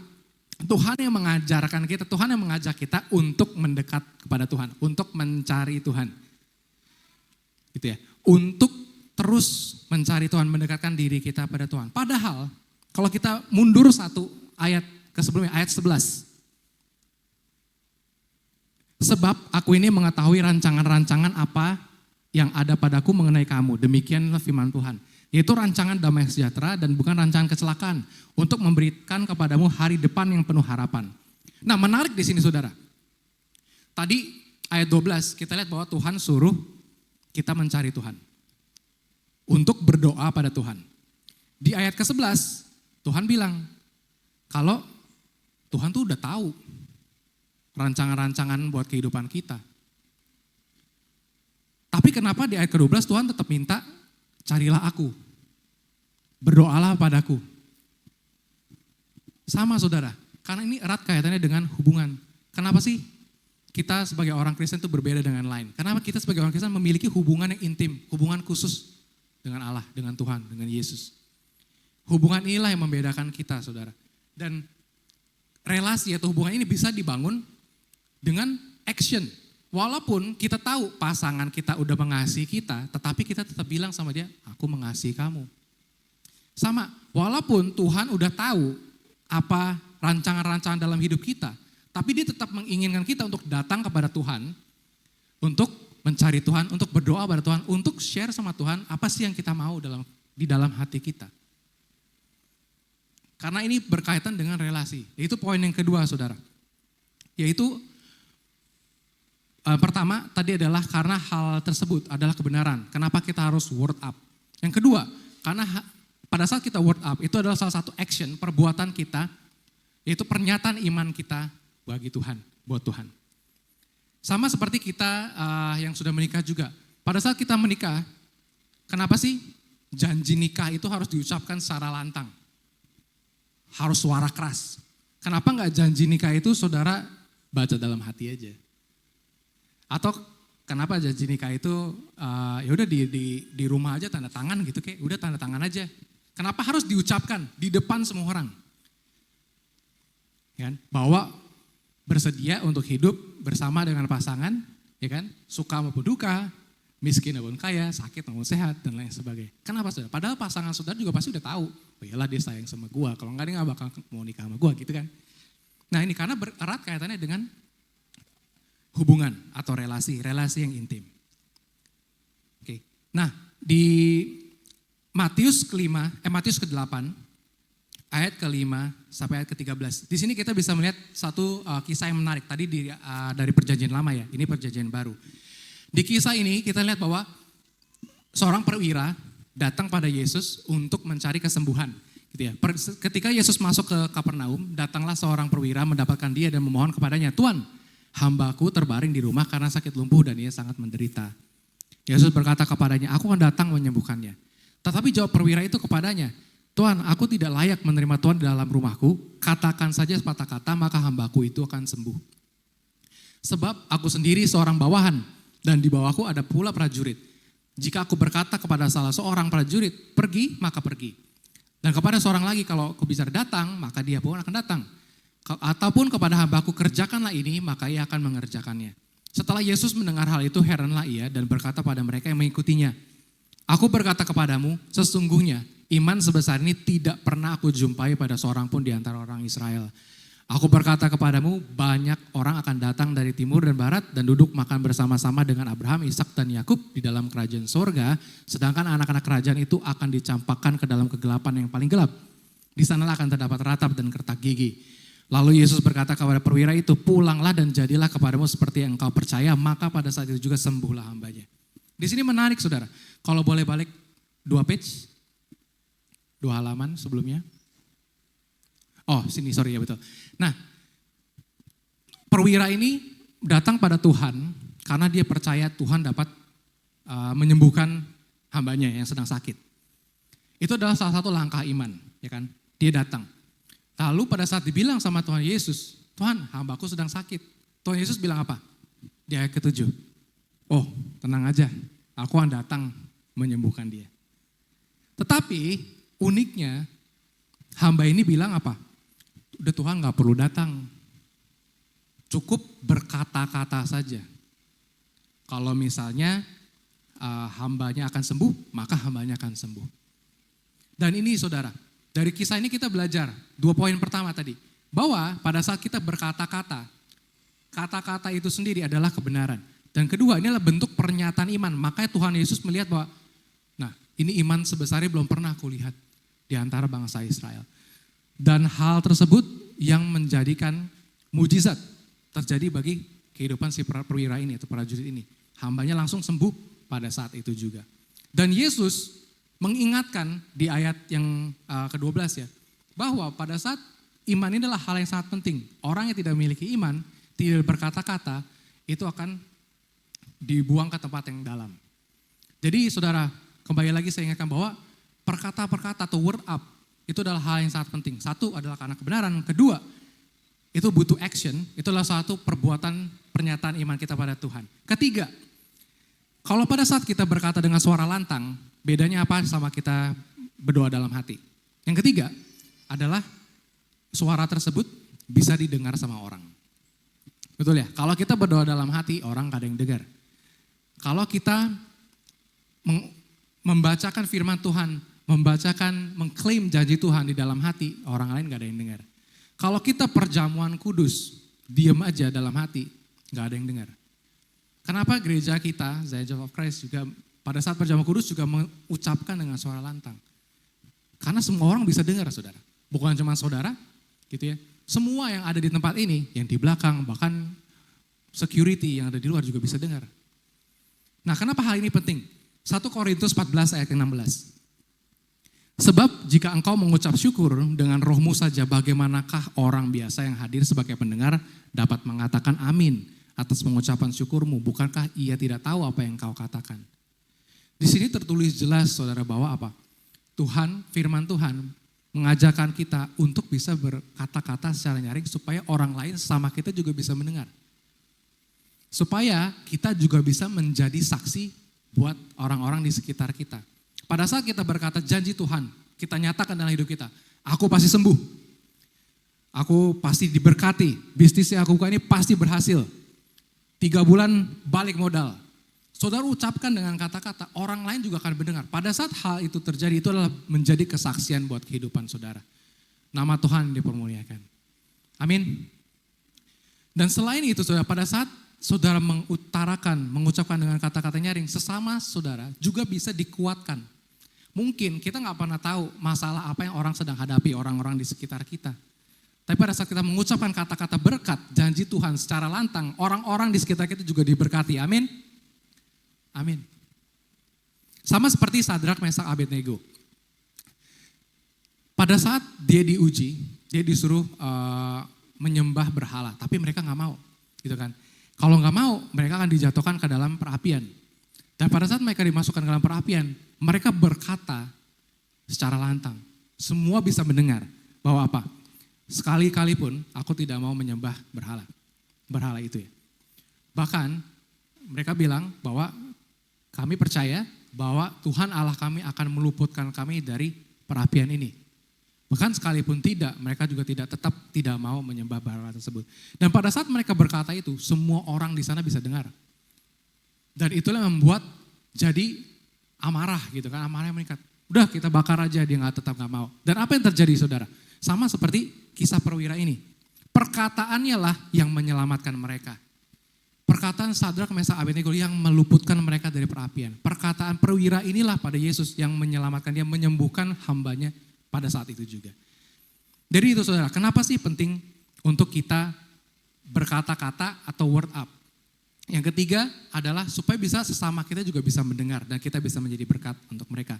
Tuhan yang mengajarkan kita, Tuhan yang mengajak kita untuk mendekat kepada Tuhan. Untuk mencari Tuhan. Gitu ya. Untuk terus mencari Tuhan, mendekatkan diri kita pada Tuhan. Padahal kalau kita mundur satu ayat ke sebelumnya, ayat 11. Sebab aku ini mengetahui rancangan-rancangan apa yang ada padaku mengenai kamu. Demikianlah firman Tuhan. Yaitu rancangan damai sejahtera dan bukan rancangan kecelakaan. Untuk memberikan kepadamu hari depan yang penuh harapan. Nah, menarik di sini saudara. Tadi ayat 12 kita lihat bahwa Tuhan suruh kita mencari Tuhan. Untuk berdoa pada Tuhan. Di ayat ke-11 Tuhan bilang kalau Tuhan tuh udah tahu rancangan-rancangan buat kehidupan kita. Tapi kenapa di ayat ke-12 Tuhan tetap minta carilah aku, berdoalah padaku. Sama saudara, karena ini erat kaitannya dengan hubungan. Kenapa sih kita sebagai orang Kristen itu berbeda dengan lain? Kenapa kita sebagai orang Kristen memiliki hubungan yang intim, hubungan khusus dengan Allah, dengan Tuhan, dengan Yesus. Hubungan inilah yang membedakan kita saudara. Dan relasi atau hubungan ini bisa dibangun dengan action. Walaupun kita tahu pasangan kita udah mengasihi kita, tetapi kita tetap bilang sama dia, aku mengasihi kamu. Sama, walaupun Tuhan udah tahu apa rancangan-rancangan dalam hidup kita, tapi dia tetap menginginkan kita untuk datang kepada Tuhan, untuk mencari Tuhan, untuk berdoa pada Tuhan, untuk share sama Tuhan apa sih yang kita mau di dalam hati kita. Karena ini berkaitan dengan relasi. Itu poin yang kedua saudara. Yaitu pertama tadi adalah karena hal tersebut adalah kebenaran. Kenapa kita harus word up? Yang kedua, karena pada saat kita word up itu adalah salah satu action, perbuatan kita, yaitu pernyataan iman kita bagi Tuhan, buat Tuhan. Sama seperti kita yang sudah menikah juga. Pada saat kita menikah, kenapa sih janji nikah itu harus diucapkan secara lantang? Harus suara keras. Kenapa enggak janji nikah itu saudara baca dalam hati aja? Atau kenapa janji nikah itu ya udah di rumah aja tanda tangan gitu, kayak udah tanda tangan aja. Kenapa harus diucapkan di depan semua orang? Ya kan? Bahwa bersedia untuk hidup bersama dengan pasangan, ya kan? Suka maupun duka, miskin maupun kaya, sakit maupun sehat dan lain sebagainya. Kenapa saudara? Padahal pasangan saudara juga pasti udah tahu, oh iyalah dia sayang sama gua, kalau enggak dia enggak bakal mau nikah sama gua gitu kan. Nah ini karena erat kaitannya dengan hubungan atau relasi yang intim. Oke. Nah, di Matius ke-8 ayat ke-5 sampai ayat ke-13. Di sini kita bisa melihat satu kisah yang menarik tadi dari perjanjian lama ya. Ini perjanjian baru. Di kisah ini kita lihat bahwa seorang perwira datang pada Yesus untuk mencari kesembuhan gitu ya. Ketika Yesus masuk ke Kapernaum, datanglah seorang perwira mendapatkan dia dan memohon kepadanya, "Tuan, hambaku terbaring di rumah karena sakit lumpuh dan ia sangat menderita." Yesus berkata kepadanya, "Aku akan datang menyembuhkannya." Tetapi jawab perwira itu kepadanya, "Tuan, aku tidak layak menerima Tuhan di dalam rumahku. Katakan saja sepatah kata, maka hambaku itu akan sembuh. Sebab aku sendiri seorang bawahan dan di bawahku ada pula prajurit. Jika aku berkata kepada salah seorang prajurit, pergi, maka pergi. Dan kepada seorang lagi, kalau aku bisa datang, maka dia pun akan datang. Ataupun kepada hambaku, kerjakanlah ini, maka ia akan mengerjakannya." Setelah Yesus mendengar hal itu, heranlah ia dan berkata pada mereka yang mengikutinya, "Aku berkata kepadamu, sesungguhnya iman sebesar ini tidak pernah aku jumpai pada seorang pun di antara orang Israel. Aku berkata kepadamu, banyak orang akan datang dari timur dan barat dan duduk makan bersama-sama dengan Abraham, Ishak dan Yakub di dalam kerajaan sorga, sedangkan anak-anak kerajaan itu akan dicampakkan ke dalam kegelapan yang paling gelap. Di sanalah akan terdapat ratap dan kertak gigi." Lalu Yesus berkata kepada perwira itu, "Pulanglah dan jadilah kepadamu seperti yang engkau percaya, maka pada saat itu juga sembuhlah hambanya." Di sini menarik saudara, kalau boleh balik 2 page, 2 halaman sebelumnya. Oh sini, sorry ya betul. Nah, perwira ini datang pada Tuhan karena dia percaya Tuhan dapat menyembuhkan hambanya yang sedang sakit. Itu adalah salah satu langkah iman, ya kan? Dia datang. Lalu pada saat dibilang sama Tuhan Yesus, "Tuhan, hambaku sedang sakit." Tuhan Yesus bilang apa? Di ayat ke-7. "Oh, tenang aja, aku akan datang menyembuhkan dia." Tetapi uniknya hamba ini bilang apa? Udah Tuhan gak perlu datang. Cukup berkata-kata saja. Kalau misalnya hambanya akan sembuh, maka hambanya akan sembuh. Dan ini saudara, dari kisah ini kita belajar 2 poin pertama tadi. Bahwa pada saat kita berkata-kata, kata-kata itu sendiri adalah kebenaran. Dan kedua, ini adalah bentuk pernyataan iman. Makanya Tuhan Yesus melihat bahwa, nah ini iman sebesarnya belum pernah aku lihat di antara bangsa Israel. Dan hal tersebut yang menjadikan mujizat terjadi bagi kehidupan si perwira ini atau prajurit ini. Hambanya langsung sembuh pada saat itu juga. Dan Yesus mengingatkan di ayat yang ke-12 ya, bahwa pada saat iman ini adalah hal yang sangat penting. Orang yang tidak memiliki iman, tidak berkata-kata, itu akan dibuang ke tempat yang dalam. Jadi saudara, kembali lagi saya ingatkan bahwa perkata-perkata atau word up itu adalah hal yang sangat penting. Satu adalah karena kebenaran. Kedua, itu butuh action. Itu adalah satu perbuatan pernyataan iman kita pada Tuhan. Ketiga, kalau pada saat kita berkata dengan suara lantang, bedanya apa sama kita berdoa dalam hati? Yang ketiga adalah suara tersebut bisa didengar sama orang. Betul ya? Kalau kita berdoa dalam hati, orang gak ada yang dengar. Kalau kita membacakan firman Tuhan, mengklaim janji Tuhan di dalam hati, orang lain gak ada yang dengar. Kalau kita perjamuan kudus, diam aja dalam hati, gak ada yang dengar. Kenapa gereja kita, Zion Church of Christ juga pada saat perjamuan kudus juga mengucapkan dengan suara lantang? Karena semua orang bisa dengar saudara. Bukan cuma saudara, gitu ya. Semua yang ada di tempat ini, yang di belakang, bahkan security yang ada di luar juga bisa dengar. Nah, kenapa hal ini penting? 1 Korintus 14 ayat 16. Sebab jika engkau mengucap syukur dengan rohmu saja, bagaimanakah orang biasa yang hadir sebagai pendengar dapat mengatakan amin atas pengucapan syukurmu? Bukankah ia tidak tahu apa yang kau katakan? Di sini tertulis jelas saudara bahwa apa? Tuhan, firman Tuhan mengajarkan kita untuk bisa berkata-kata secara nyaring supaya orang lain sama kita juga bisa mendengar. Supaya kita juga bisa menjadi saksi buat orang-orang di sekitar kita. Pada saat kita berkata janji Tuhan, kita nyatakan dalam hidup kita, aku pasti sembuh, aku pasti diberkati, bisnis yang aku buka ini pasti berhasil, 3 bulan balik modal. Saudara ucapkan dengan kata-kata, orang lain juga akan mendengar. Pada saat hal itu terjadi, itu adalah menjadi kesaksian buat kehidupan saudara. Nama Tuhan dipermuliakan. Amin. Dan selain itu saudara, pada saat saudara mengucapkan dengan kata-kata nyaring, sesama saudara juga bisa dikuatkan. Mungkin kita gak pernah tahu masalah apa yang orang sedang hadapi, orang-orang di sekitar kita. Tapi pada saat kita mengucapkan kata-kata berkat, janji Tuhan secara lantang, orang-orang di sekitar kita juga diberkati. Amin. Amin. Sama seperti Sadrak, Mesak, Abednego. Pada saat dia diuji, dia disuruh menyembah berhala, tapi mereka gak mau. Gitu kan. Kalau gak mau, mereka akan dijatuhkan ke dalam perapian. Dan pada saat mereka dimasukkan ke dalam perapian, mereka berkata secara lantang. Semua bisa mendengar bahwa apa? Sekali-kali pun aku tidak mau menyembah berhala. Berhala itu ya. Bahkan mereka bilang bahwa kami percaya bahwa Tuhan Allah kami akan meluputkan kami dari perapian ini. Bahkan sekalipun tidak, mereka juga tetap tidak mau menyembah berhala tersebut. Dan pada saat mereka berkata itu, semua orang di sana bisa dengar. Dan itulah yang membuat jadi amarah gitu kan, amarah yang meningkat. Udah kita bakar aja, dia tetap gak mau. Dan apa yang terjadi saudara? Sama seperti kisah perwira ini. Perkataannya lah yang menyelamatkan mereka. Perkataan Sadrak, Mesak, Abednego yang meluputkan mereka dari perapian. Perkataan perwira inilah pada Yesus yang menyelamatkan dia, menyembuhkan hambanya pada saat itu juga. Jadi itu saudara, kenapa sih penting untuk kita berkata-kata atau word up? Yang ketiga adalah supaya bisa sesama kita juga bisa mendengar dan kita bisa menjadi berkat untuk mereka.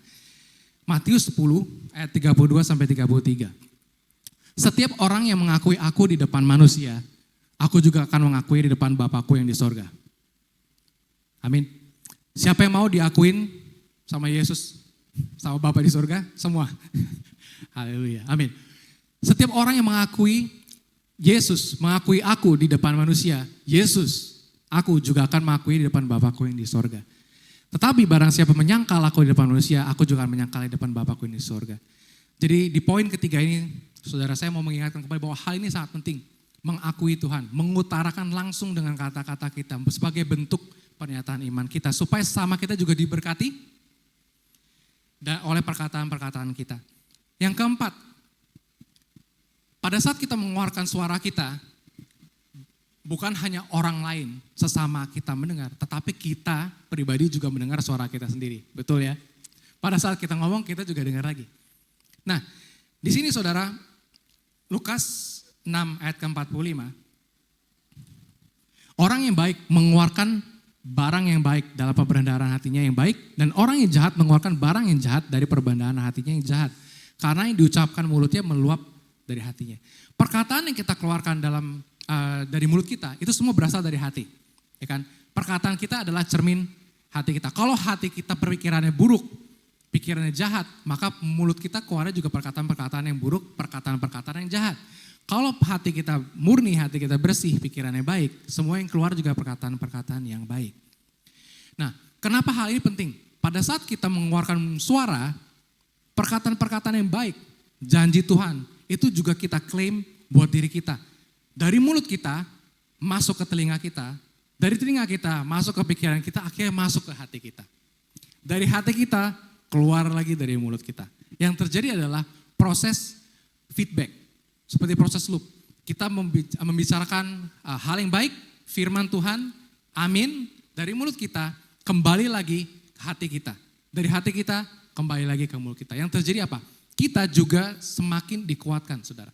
Matius 10 ayat 32 sampai 33. Setiap orang yang mengakui aku di depan manusia, aku juga akan mengakui di depan Bapakku yang di sorga. Amin. Siapa yang mau diakuin sama Yesus, sama Bapa di sorga? Semua. Haleluya. Amin. Setiap orang yang mengakui Yesus, mengakui aku di depan manusia, Yesus, aku juga akan mengakui di depan Bapakku yang di sorga. Tetapi barang siapa menyangkal aku di depan manusia, aku juga akan menyangkal di depan Bapakku yang di sorga. Jadi di poin ketiga ini, saudara saya mau mengingatkan kembali bahwa hal ini sangat penting. Mengakui Tuhan, mengutarakan langsung dengan kata-kata kita sebagai bentuk pernyataan iman kita. Supaya sama kita juga diberkati dan oleh perkataan-perkataan kita. Yang keempat, pada saat kita mengeluarkan suara kita, bukan hanya orang lain sesama kita mendengar, tetapi kita pribadi juga mendengar suara kita sendiri. Betul ya? Pada saat kita ngomong, kita juga dengar lagi. Nah, di sini saudara, Lukas 6 ayat ke-45. Orang yang baik mengeluarkan barang yang baik dalam perbendaharaan hatinya yang baik, dan orang yang jahat mengeluarkan barang yang jahat dari perbendaharaan hatinya yang jahat. Karena yang diucapkan mulutnya meluap dari hatinya. Perkataan yang kita keluarkan dari mulut kita, itu semua berasal dari hati. Ya kan? Perkataan kita adalah cermin hati kita. Kalau hati kita pikirannya buruk, pikirannya jahat, maka mulut kita keluarnya juga perkataan-perkataan yang buruk, perkataan-perkataan yang jahat. Kalau hati kita murni, hati kita bersih, pikirannya baik, semua yang keluar juga perkataan-perkataan yang baik. Nah, kenapa hal ini penting? Pada saat kita mengeluarkan suara, perkataan-perkataan yang baik, janji Tuhan, itu juga kita klaim buat diri kita. Dari mulut kita masuk ke telinga kita, dari telinga kita masuk ke pikiran kita, akhirnya masuk ke hati kita. Dari hati kita keluar lagi dari mulut kita. Yang terjadi adalah proses feedback, seperti proses loop. Kita membicarakan hal yang baik, firman Tuhan, amin, dari mulut kita kembali lagi ke hati kita. Dari hati kita kembali lagi ke mulut kita. Yang terjadi apa? Kita juga semakin dikuatkan, saudara.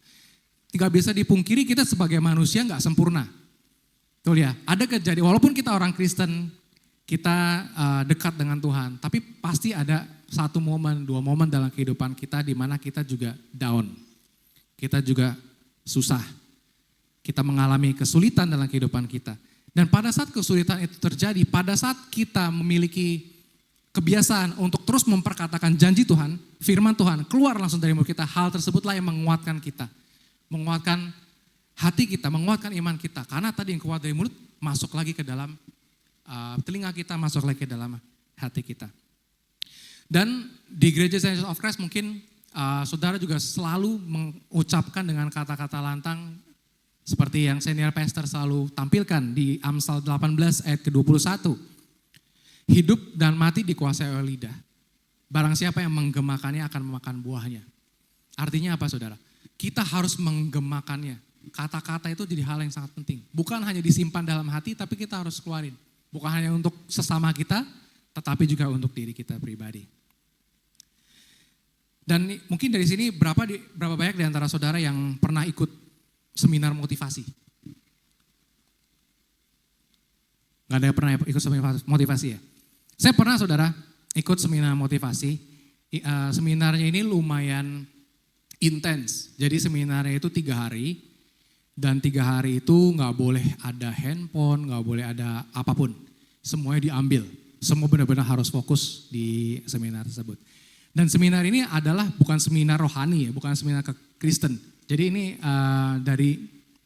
Tidak bisa dipungkiri kita sebagai manusia gak sempurna. Betul ya, ada kejadian, walaupun kita orang Kristen, kita dekat dengan Tuhan, tapi pasti ada satu momen, dua momen dalam kehidupan kita di mana kita juga down. Kita juga susah. Kita mengalami kesulitan dalam kehidupan kita. Dan pada saat kesulitan itu terjadi, pada saat kita memiliki kebiasaan untuk terus memperkatakan janji Tuhan, firman Tuhan keluar langsung dari mulut kita, hal tersebutlah yang menguatkan kita. Menguatkan hati kita, menguatkan iman kita. Karena tadi yang keluar dari mulut masuk lagi ke dalam telinga kita, masuk lagi ke dalam hati kita. Dan di Gereja Saints of Christ mungkin saudara juga selalu mengucapkan dengan kata-kata lantang seperti yang senior pastor selalu tampilkan di Amsal 18 ayat ke-21. Hidup dan mati dikuasai oleh lidah. Barang siapa yang menggemakannya akan memakan buahnya. Artinya apa saudara? Kita harus menggemakannya. Kata-kata itu jadi hal yang sangat penting. Bukan hanya disimpan dalam hati, tapi kita harus keluarin. Bukan hanya untuk sesama kita, tetapi juga untuk diri kita pribadi. Dan mungkin dari sini berapa banyak di antara saudara yang pernah ikut seminar motivasi? Gak ada yang pernah ikut seminar motivasi ya? Saya pernah saudara ikut seminar motivasi. Seminarnya ini lumayan intens. Jadi seminarnya itu 3 hari. Dan 3 hari itu gak boleh ada handphone, gak boleh ada apapun. Semuanya diambil. Semua benar-benar harus fokus di seminar tersebut. Dan seminar ini adalah bukan seminar rohani ya, bukan seminar ke Kristen. Jadi ini dari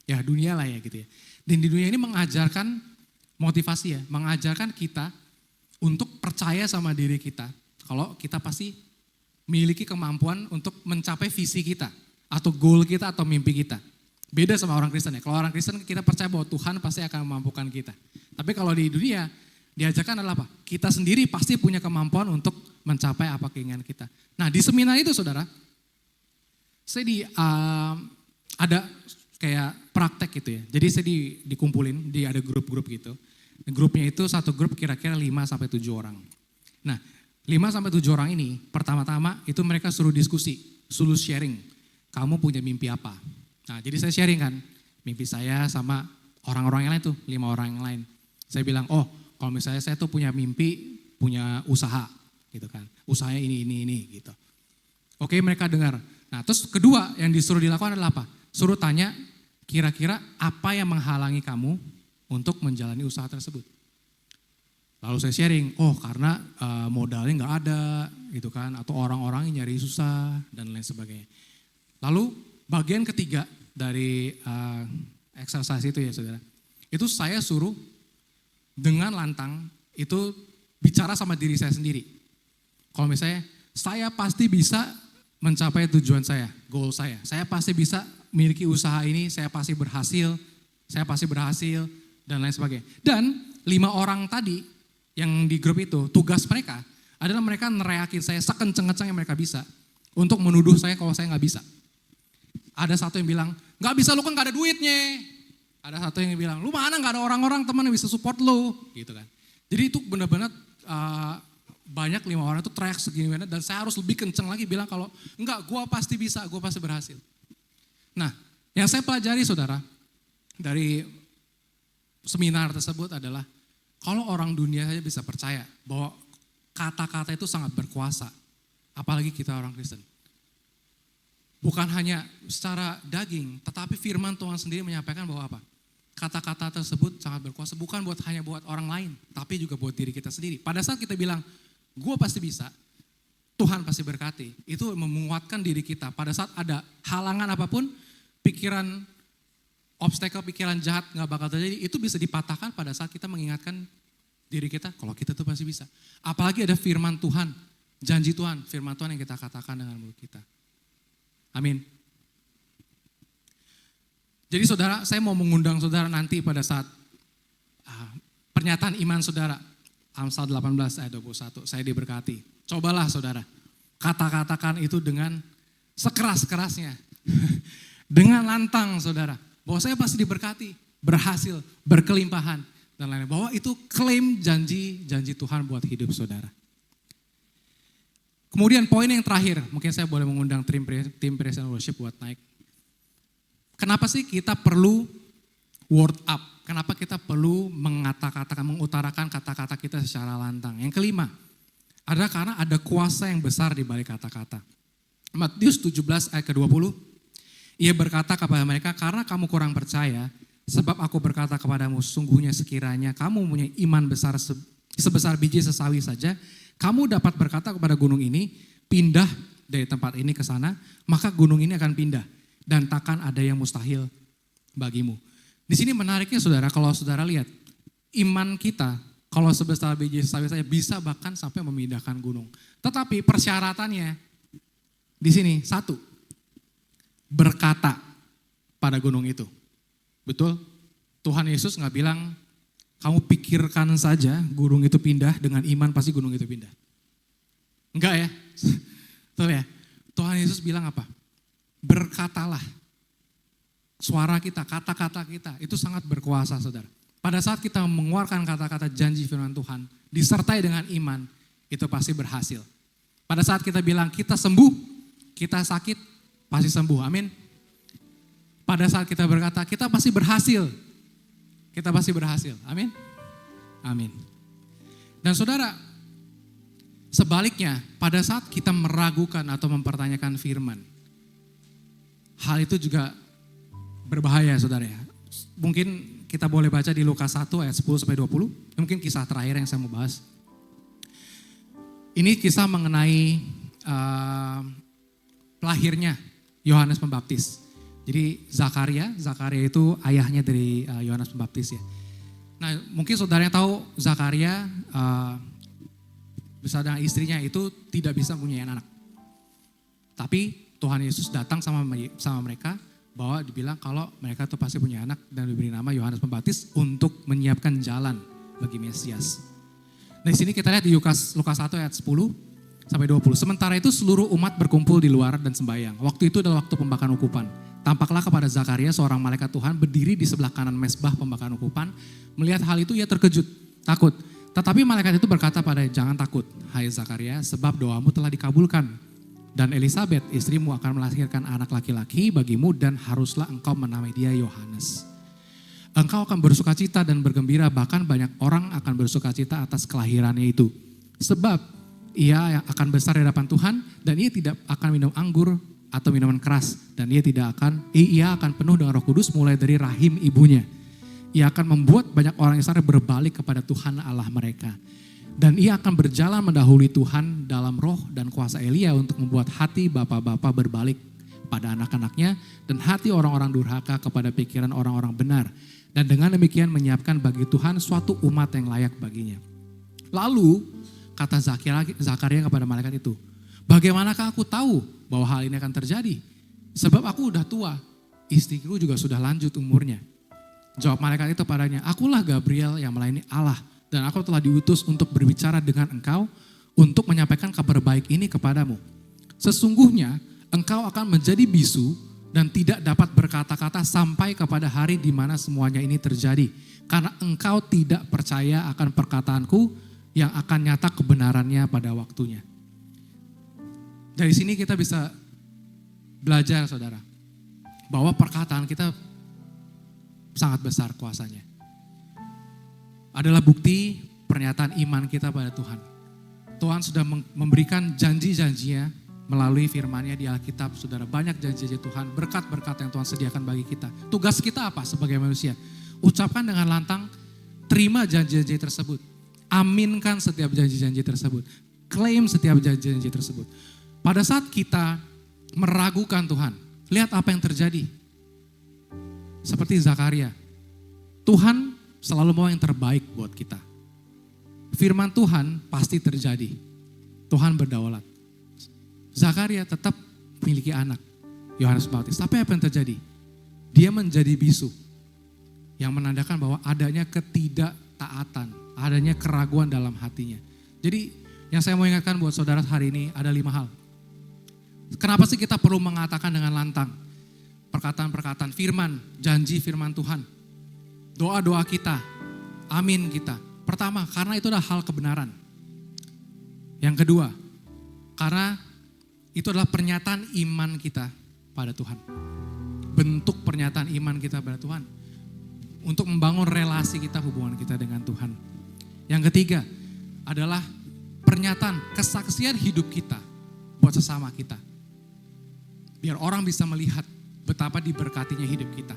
ya dunia lah ya gitu ya. Dan di dunia ini mengajarkan motivasi ya, mengajarkan kita untuk percaya sama diri kita. Kalau kita pasti memiliki kemampuan untuk mencapai visi kita, atau goal kita, atau mimpi kita. Beda sama orang Kristen ya, kalau orang Kristen kita percaya bahwa Tuhan pasti akan memampukan kita. Tapi kalau di dunia, diajarkan adalah apa? Kita sendiri pasti punya kemampuan untuk mencapai apa keinginan kita. Nah di seminar itu saudara, saya ada kayak praktek gitu ya. Jadi saya dikumpulin, ada grup-grup gitu. Grupnya itu satu grup kira-kira 5-7 orang. Nah 5-7 orang ini pertama-tama itu mereka suruh diskusi, suruh sharing. Kamu punya mimpi apa? Nah jadi saya sharing kan, mimpi saya sama orang-orang yang lain tuh, 5 orang yang lain. Saya bilang, oh kalau misalnya saya tuh punya mimpi, punya usaha gitu kan. Usahanya ini gitu. Oke mereka dengar. Nah terus kedua yang disuruh dilakukan adalah apa? Suruh tanya kira-kira apa yang menghalangi kamu untuk menjalani usaha tersebut. Lalu saya sharing, oh karena modalnya nggak ada gitu kan. Atau orang-orang nyari susah dan lain sebagainya. Lalu bagian ketiga dari exercise itu ya saudara. Itu saya suruh dengan lantang itu bicara sama diri saya sendiri. Kalau misalnya saya pasti bisa mencapai tujuan saya, goal saya. Saya pasti bisa memiliki usaha ini, saya pasti berhasil, dan lain sebagainya. Dan 5 orang tadi yang di grup itu, tugas mereka adalah mereka neriakin saya sekenceng-kenceng yang mereka bisa untuk menuduh saya kalau saya nggak bisa. Ada satu yang bilang, nggak bisa lu kan nggak ada duitnya. Ada satu yang bilang, lu mana gak ada orang-orang teman yang bisa support lu, gitu kan. Jadi itu benar-benar banyak 5 orang itu teriak segini banget dan saya harus lebih kenceng lagi bilang kalau enggak, gue pasti bisa, gue pasti berhasil. Nah, yang saya pelajari saudara dari seminar tersebut adalah kalau orang dunia saja bisa percaya bahwa kata-kata itu sangat berkuasa, apalagi kita orang Kristen. Bukan hanya secara daging, tetapi firman Tuhan sendiri menyampaikan bahwa apa? Kata-kata tersebut sangat berkuasa, bukan hanya buat orang lain, tapi juga buat diri kita sendiri. Pada saat kita bilang, gue pasti bisa, Tuhan pasti berkati. Itu menguatkan diri kita. Pada saat ada halangan apapun, pikiran, obstacle, pikiran jahat gak bakal terjadi, itu bisa dipatahkan pada saat kita mengingatkan diri kita, kalau kita tuh pasti bisa. Apalagi ada firman Tuhan, janji Tuhan, firman Tuhan yang kita katakan dengan mulut kita. Amin. Jadi saudara, saya mau mengundang saudara nanti pada saat pernyataan iman saudara. Amsal 18 ayat 21, saya diberkati. Cobalah saudara, kata-katakan itu dengan sekeras-kerasnya. Dengan lantang saudara, bahwa saya pasti diberkati, berhasil, berkelimpahan, dan lain-lain. Bahwa itu klaim janji Tuhan buat hidup saudara. Kemudian poin yang terakhir, mungkin saya boleh mengundang tim Praise and Worship buat naik. Kenapa sih kita perlu word up? Kenapa kita perlu mengutarakan kata-kata kita secara lantang? Yang kelima, adalah karena ada kuasa yang besar di balik kata-kata. Matius 17 ayat ke-20, ia berkata kepada mereka, karena kamu kurang percaya, sebab aku berkata kepadamu, sungguhnya sekiranya kamu punya iman besar sebesar biji sesawi saja, kamu dapat berkata kepada gunung ini, pindah dari tempat ini ke sana, maka gunung ini akan pindah. Dan takkan ada yang mustahil bagimu. Di sini menariknya saudara, kalau saudara lihat, iman kita, kalau sebesar biji sesawi saja bisa bahkan sampai memindahkan gunung. Tetapi persyaratannya, di sini, satu, berkata pada gunung itu. Betul? Tuhan Yesus gak bilang, kamu pikirkan saja gunung itu pindah, dengan iman pasti gunung itu pindah. Enggak ya? Betul ya? Tuhan Yesus bilang apa? Berkatalah. Suara kita, kata-kata kita, itu sangat berkuasa saudara. Pada saat kita mengeluarkan kata-kata janji firman Tuhan, disertai dengan iman, itu pasti berhasil. Pada saat kita bilang kita sembuh, kita sakit, pasti sembuh, amin. Pada saat kita berkata kita pasti berhasil, kita pasti berhasil, amin. Amin. Dan saudara, sebaliknya pada saat kita meragukan atau mempertanyakan firman, hal itu juga berbahaya saudara ya. Mungkin kita boleh baca di Lukas 1 ayat 10-20, mungkin kisah terakhir yang saya mau bahas. Ini kisah mengenai lahirnya Yohanes Pembaptis. Jadi Zakaria itu ayahnya dari Yohanes Pembaptis ya. Nah mungkin saudaranya tahu Zakaria bersama dengan istrinya itu tidak bisa punya anak. Tapi Tuhan Yesus datang sama mereka bahwa dibilang kalau mereka tuh pasti punya anak dan diberi nama Yohanes Pembaptis untuk menyiapkan jalan bagi Mesias. Nah di sini kita lihat di Lukas 1 ayat 10 sampai 20. Sementara itu seluruh umat berkumpul di luar dan sembahyang. Waktu itu adalah waktu pembakaran ukupan. Tampaklah kepada Zakaria seorang malaikat Tuhan berdiri di sebelah kanan mezbah pembakaran ukupan. Melihat hal itu ia terkejut, takut. Tetapi malaikat itu berkata padanya, jangan takut hai Zakaria, sebab doamu telah dikabulkan. Dan Elisabet istrimu akan melahirkan anak laki-laki bagimu dan haruslah engkau menamai dia Yohanes. Engkau akan bersukacita dan bergembira, bahkan banyak orang akan bersukacita atas kelahirannya itu. Sebab ia akan besar di hadapan Tuhan dan ia tidak akan minum anggur atau minuman keras. Dan ia akan penuh dengan Roh Kudus mulai dari rahim ibunya. Ia akan membuat banyak orang Israel berbalik kepada Tuhan Allah mereka. Dan ia akan berjalan mendahului Tuhan dalam roh dan kuasa Elia untuk membuat hati bapa-bapa berbalik pada anak-anaknya dan hati orang-orang durhaka kepada pikiran orang-orang benar. Dan dengan demikian menyiapkan bagi Tuhan suatu umat yang layak baginya. Lalu kata Zakaria kepada malaikat itu, bagaimanakah aku tahu bahwa hal ini akan terjadi? Sebab aku udah tua, istriku juga sudah lanjut umurnya. Jawab malaikat itu padanya, akulah Gabriel yang melayani Allah. Dan aku telah diutus untuk berbicara dengan engkau untuk menyampaikan kabar baik ini kepadamu. Sesungguhnya engkau akan menjadi bisu dan tidak dapat berkata-kata sampai kepada hari di mana semuanya ini terjadi. Karena engkau tidak percaya akan perkataanku yang akan nyata kebenarannya pada waktunya. Dari sini kita bisa belajar saudara, bahwa perkataan kita sangat besar kuasanya. Adalah bukti pernyataan iman kita pada Tuhan. Tuhan sudah memberikan janji-janjinya melalui firman-Nya di Alkitab, saudara. Banyak janji-janji Tuhan, berkat-berkat yang Tuhan sediakan bagi kita. Tugas kita apa sebagai manusia? Ucapkan dengan lantang, terima janji-janji tersebut. Aminkan setiap janji-janji tersebut. Klaim setiap janji-janji tersebut. Pada saat kita meragukan Tuhan, lihat apa yang terjadi. Seperti Zakaria, Tuhan selalu mau yang terbaik buat kita. Firman Tuhan pasti terjadi. Tuhan berdaulat. Zakaria tetap memiliki anak, Yohanes Pembaptis. Tapi apa yang terjadi? Dia menjadi bisu. Yang menandakan bahwa adanya ketidaktaatan, adanya keraguan dalam hatinya. Jadi yang saya mau ingatkan buat saudara hari ini ada 5 hal. Kenapa sih kita perlu mengatakan dengan lantang perkataan-perkataan firman, janji firman Tuhan. Doa-doa kita, amin kita. Pertama, karena itu adalah hal kebenaran. Yang kedua, karena itu adalah pernyataan iman kita pada Tuhan. Bentuk pernyataan iman kita pada Tuhan. Untuk membangun relasi kita, hubungan kita dengan Tuhan. Yang ketiga, adalah pernyataan kesaksian hidup kita buat sesama kita. Biar orang bisa melihat betapa diberkatinya hidup kita.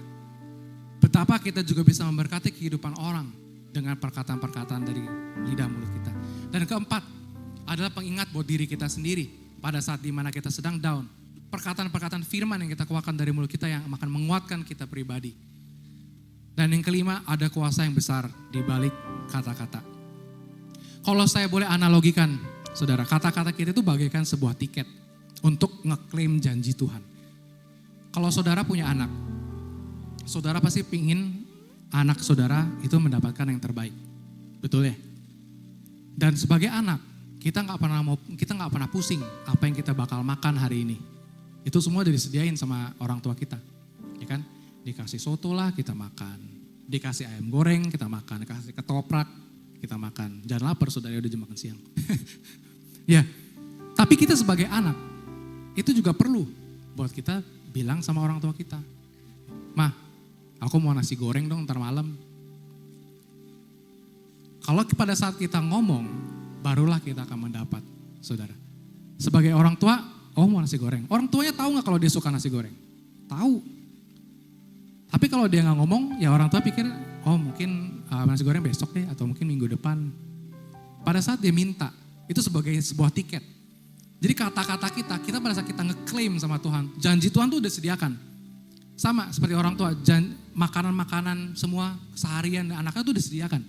Betapa kita juga bisa memberkati kehidupan orang dengan perkataan-perkataan dari lidah mulut kita. Dan keempat adalah pengingat buat diri kita sendiri pada saat dimana kita sedang down. Perkataan-perkataan firman yang kita keluarkan dari mulut kita yang akan menguatkan kita pribadi. Dan yang kelima ada kuasa yang besar di balik kata-kata. Kalau saya boleh analogikan, saudara, kata-kata kita itu bagaikan sebuah tiket untuk ngeklaim janji Tuhan. Kalau saudara punya anak, saudara pasti pingin anak saudara itu mendapatkan yang terbaik, betul ya? Dan sebagai anak, kita nggak pernah pusing apa yang kita bakal makan hari ini. Itu semua udah disediain sama orang tua kita, ya kan? Dikasih soto lah kita makan, dikasih ayam goreng kita makan, dikasih ketoprak kita makan. Jangan lapar saudara, udah jam makan siang. Ya, tapi kita sebagai anak itu juga perlu buat kita bilang sama orang tua kita, "Mah, aku mau nasi goreng dong ntar malam." Kalau pada saat kita ngomong, barulah kita akan mendapat, saudara. Sebagai orang tua, oh mau nasi goreng. Orang tuanya tahu gak kalau dia suka nasi goreng? Tahu. Tapi kalau dia gak ngomong, ya orang tua pikir, oh mungkin nasi goreng besok deh, atau mungkin minggu depan. Pada saat dia minta, itu sebagai sebuah tiket. Jadi kata-kata kita pada saat kita ngeklaim sama Tuhan, janji Tuhan tuh udah sediakan. Sama seperti orang tua, makanan-makanan semua seharian anaknya tuh disediakan.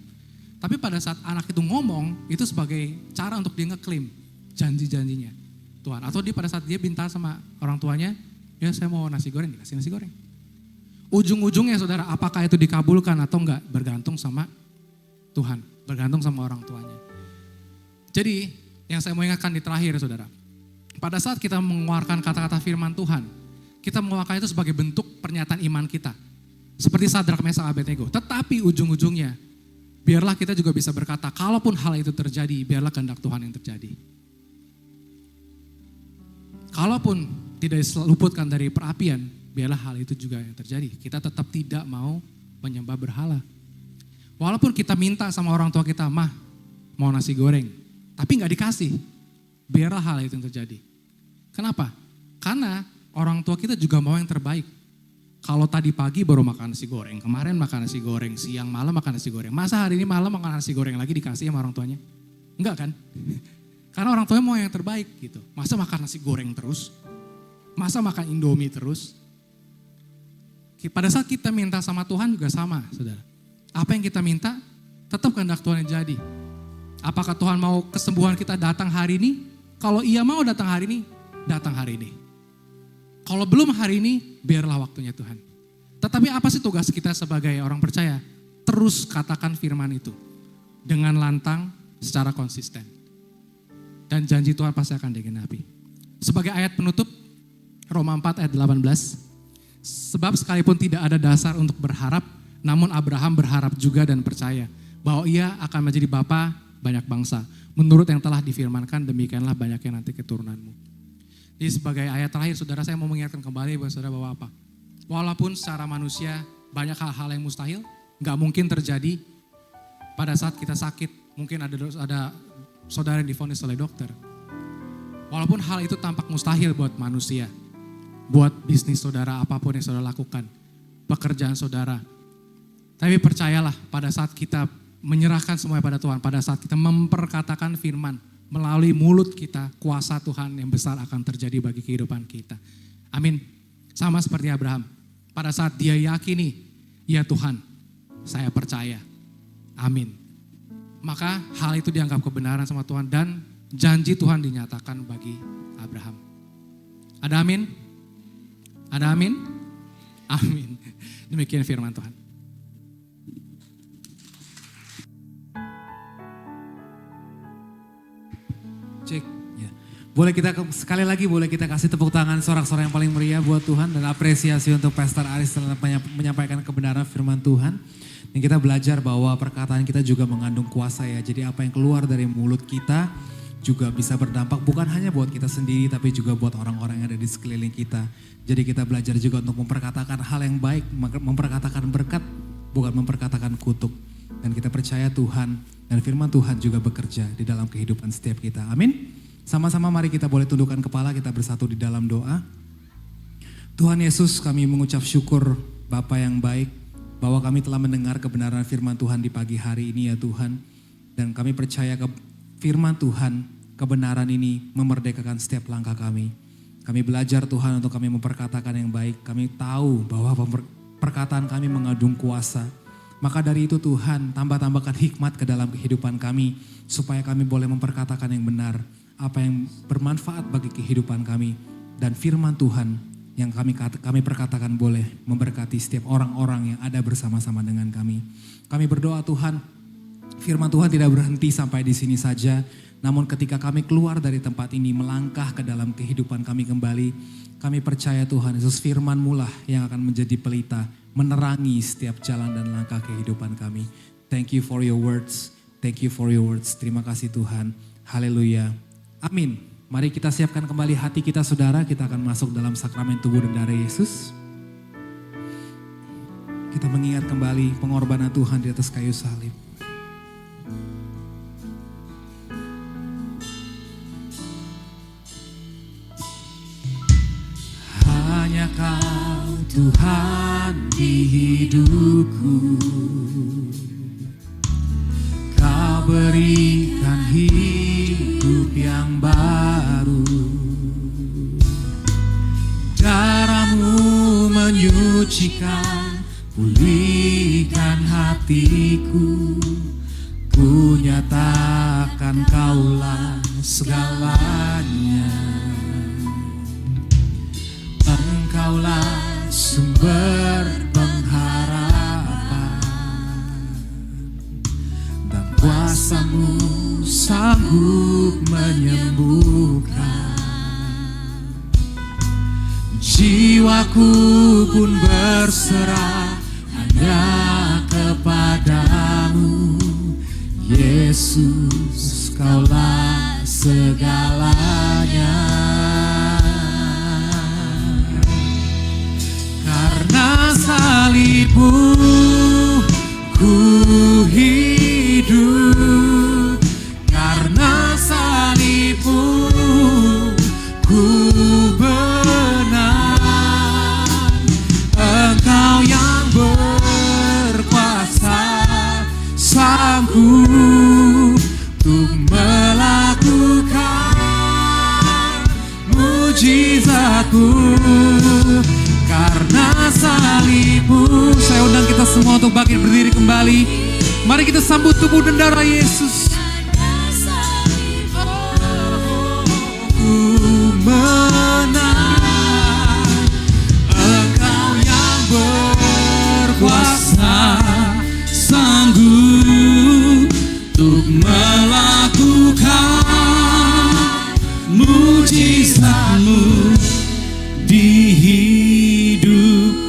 Tapi pada saat anak itu ngomong, itu sebagai cara untuk dia ngeklaim janji-janjinya Tuhan. Atau dia pada saat dia minta sama orang tuanya, ya saya mau nasi goreng, dikasih nasi goreng. Ujung-ujungnya saudara, apakah itu dikabulkan atau enggak, bergantung sama Tuhan, bergantung sama orang tuanya. Jadi yang saya mau ingatkan di terakhir saudara, pada saat kita mengeluarkan kata-kata firman Tuhan, kita mengeluarkan itu sebagai bentuk pernyataan iman kita. Seperti Sadrak, Mesak, Abednego. Tetapi ujung-ujungnya, biarlah kita juga bisa berkata, kalaupun hal itu terjadi, biarlah kehendak Tuhan yang terjadi. Kalaupun tidak diluputkan dari perapian, biarlah hal itu juga yang terjadi. Kita tetap tidak mau menyembah berhala. Walaupun kita minta sama orang tua kita, "Mah, mau nasi goreng." Tapi gak dikasih, biarlah hal itu yang terjadi. Kenapa? Karena orang tua kita juga mau yang terbaik. Kalau tadi pagi baru makan nasi goreng, kemarin makan nasi goreng, siang malam makan nasi goreng. Masa hari ini malam makan nasi goreng lagi dikasih sama orang tuanya? Enggak kan? Karena orang tuanya mau yang terbaik gitu. Masa makan nasi goreng terus? Masa makan Indomie terus? Pada saat kita minta sama Tuhan juga sama, saudara. Apa yang kita minta, tetap kehendak Tuhan yang jadi. Apakah Tuhan mau kesembuhan kita datang hari ini? Kalau iya mau datang hari ini, datang hari ini. Kalau belum hari ini, biarlah waktunya Tuhan. Tetapi apa sih tugas kita sebagai orang percaya? Terus katakan firman itu. Dengan lantang, secara konsisten. Dan janji Tuhan pasti akan digenapi. Sebagai ayat penutup, Roma 4 ayat 18. Sebab sekalipun tidak ada dasar untuk berharap, namun Abraham berharap juga dan percaya bahwa ia akan menjadi bapa banyak bangsa. Menurut yang telah difirmankan, demikianlah banyaknya nanti keturunanmu. Jadi sebagai ayat terakhir, saudara, saya mau mengingatkan kembali buat saudara bahwa apa? Walaupun secara manusia banyak hal-hal yang mustahil, gak mungkin terjadi pada saat kita sakit. Mungkin ada saudara yang divonis oleh dokter. Walaupun hal itu tampak mustahil buat manusia, buat bisnis saudara, apapun yang saudara lakukan, pekerjaan saudara. Tapi percayalah, pada saat kita menyerahkan semuanya pada Tuhan, pada saat kita memperkatakan firman, melalui mulut kita, kuasa Tuhan yang besar akan terjadi bagi kehidupan kita. Amin. Sama seperti Abraham, pada saat dia yakini, ya Tuhan, saya percaya. Amin. Maka hal itu dianggap kebenaran sama Tuhan dan janji Tuhan dinyatakan bagi Abraham. Ada amin? Ada amin? Amin. Demikian firman Tuhan. Cek. Ya. Boleh kita sekali lagi boleh kita kasih tepuk tangan sorak-sorak yang paling meriah buat Tuhan dan apresiasi untuk Pastor Aris telah menyampaikan kebenaran firman Tuhan. Dan kita belajar bahwa perkataan kita juga mengandung kuasa ya. Jadi apa yang keluar dari mulut kita juga bisa berdampak bukan hanya buat kita sendiri tapi juga buat orang-orang yang ada di sekeliling kita. Jadi kita belajar juga untuk memperkatakan hal yang baik, memperkatakan berkat, bukan memperkatakan kutuk. Dan kita percaya Tuhan dan firman Tuhan juga bekerja di dalam kehidupan setiap kita. Amin. Sama-sama mari kita boleh tundukkan kepala, kita bersatu di dalam doa. Tuhan Yesus, kami mengucap syukur Bapa yang baik, bahwa kami telah mendengar kebenaran firman Tuhan di pagi hari ini ya Tuhan. Dan kami percaya firman Tuhan, kebenaran ini memerdekakan setiap langkah kami. Kami belajar Tuhan untuk kami memperkatakan yang baik. Kami tahu bahwa perkataan kami mengandung kuasa. Maka dari itu Tuhan, tambahkan hikmat ke dalam kehidupan kami. Supaya kami boleh memperkatakan yang benar. Apa yang bermanfaat bagi kehidupan kami. Dan firman Tuhan yang kami perkatakan boleh memberkati setiap orang-orang yang ada bersama-sama dengan kami. Kami berdoa Tuhan, firman Tuhan tidak berhenti sampai di sini saja. Namun ketika kami keluar dari tempat ini melangkah ke dalam kehidupan kami kembali, kami percaya Tuhan Yesus firman-Mu lah yang akan menjadi pelita, menerangi setiap jalan dan langkah kehidupan kami. Thank you for your words. Thank you for your words. Terima kasih Tuhan. Haleluya. Amin. Mari kita siapkan kembali hati kita saudara, kita akan masuk dalam sakramen tubuh dan darah Yesus. Kita mengingat kembali pengorbanan Tuhan di atas kayu salib. Hanya Kau Tuhan di hidupku, Kau berikan hidup yang baru. Darah-Mu menyucikan, pulihkan hatiku. Ku nyatakan Kaulah segalanya. Engkaulah sumber pengharapan, dan kuasa-Mu sanggup menyembuhkan. Jiwaku pun berserah hanya kepadamu. Yesus, Kaulah segalanya. Karena salib-Mu ku hidup. Karena salib-Mu ku benar. Engkau yang berkuasa, sanggup untuk melakukan mujizat-Mu. Karena salib-Mu, saya undang kita semua untuk bangkit berdiri kembali. Mari kita sambut tubuh dan darah Yesus. Ku menang, Engkau yang berkuasa, sanggup untuk melakukan mujizat-Mu di hidup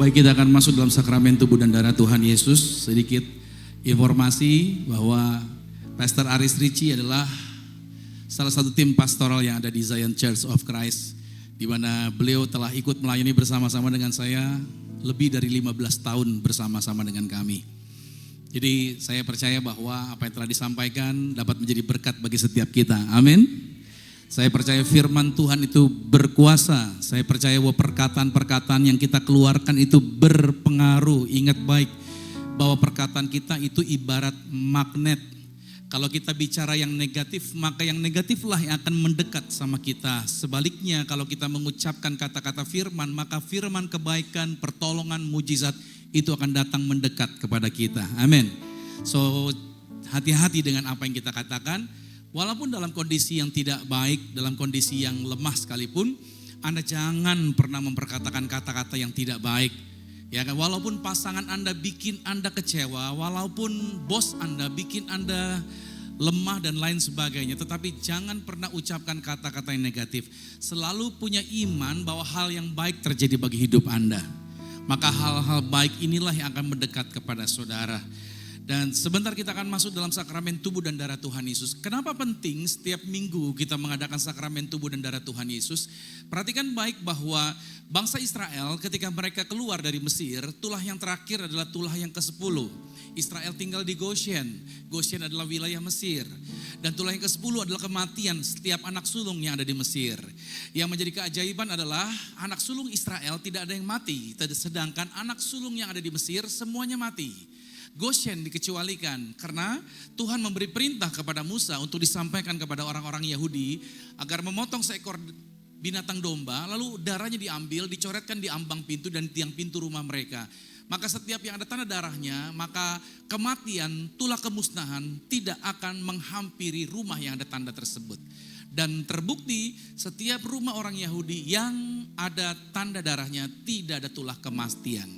Baik, kita akan masuk dalam sakramen tubuh dan darah Tuhan Yesus. Sedikit informasi bahwa Pastor Aris Ricci adalah salah satu tim pastoral yang ada di Zion Church of Christ, di mana beliau telah ikut melayani bersama-sama dengan saya lebih dari 15 tahun bersama-sama dengan kami. Jadi saya percaya bahwa apa yang telah disampaikan dapat menjadi berkat bagi setiap kita. Amin. Saya percaya firman Tuhan itu berkuasa. Saya percaya bahwa perkataan-perkataan yang kita keluarkan itu berpengaruh. Ingat baik bahwa perkataan kita itu ibarat magnet. Kalau kita bicara yang negatif, maka yang negatiflah yang akan mendekat sama kita. Sebaliknya kalau kita mengucapkan kata-kata firman, maka firman kebaikan, pertolongan, mujizat itu akan datang mendekat kepada kita. Amin. So hati-hati dengan apa yang kita katakan. Walaupun dalam kondisi yang tidak baik, dalam kondisi yang lemah sekalipun, Anda jangan pernah memperkatakan kata-kata yang tidak baik. Ya kan, walaupun pasangan Anda bikin Anda kecewa, walaupun bos Anda bikin Anda lemah dan lain sebagainya, tetapi jangan pernah ucapkan kata-kata yang negatif. Selalu punya iman bahwa hal yang baik terjadi bagi hidup Anda. Maka hal-hal baik inilah yang akan mendekat kepada saudara. Dan sebentar kita akan masuk dalam sakramen tubuh dan darah Tuhan Yesus. Kenapa penting setiap minggu kita mengadakan sakramen tubuh dan darah Tuhan Yesus? Perhatikan baik bahwa bangsa Israel ketika mereka keluar dari Mesir, tulah yang terakhir adalah tulah yang ke-10. Israel tinggal di Goshen. Goshen adalah wilayah Mesir. Dan tulah yang ke-10 adalah kematian setiap anak sulung yang ada di Mesir. Yang menjadi keajaiban adalah anak sulung Israel tidak ada yang mati. Sedangkan anak sulung yang ada di Mesir semuanya mati. Goshen dikecualikan karena Tuhan memberi perintah kepada Musa untuk disampaikan kepada orang-orang Yahudi agar memotong seekor binatang domba, lalu darahnya diambil, dicoretkan di ambang pintu dan tiang pintu rumah mereka. Maka setiap yang ada tanda darahnya, maka kematian, tulah kemusnahan tidak akan menghampiri rumah yang ada tanda tersebut. Dan terbukti setiap rumah orang Yahudi yang ada tanda darahnya tidak ada tulah kematian.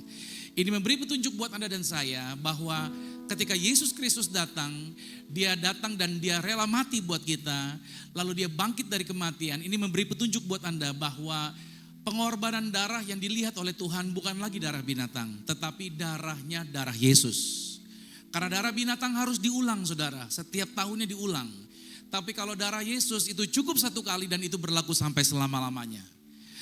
Ini memberi petunjuk buat Anda dan saya bahwa ketika Yesus Kristus datang, dia datang dan dia rela mati buat kita, lalu dia bangkit dari kematian. Ini memberi petunjuk buat Anda bahwa pengorbanan darah yang dilihat oleh Tuhan bukan lagi darah binatang, tetapi darahnya darah Yesus. Karena darah binatang harus diulang saudara, setiap tahunnya diulang. Tapi kalau darah Yesus itu cukup satu kali dan itu berlaku sampai selama-lamanya.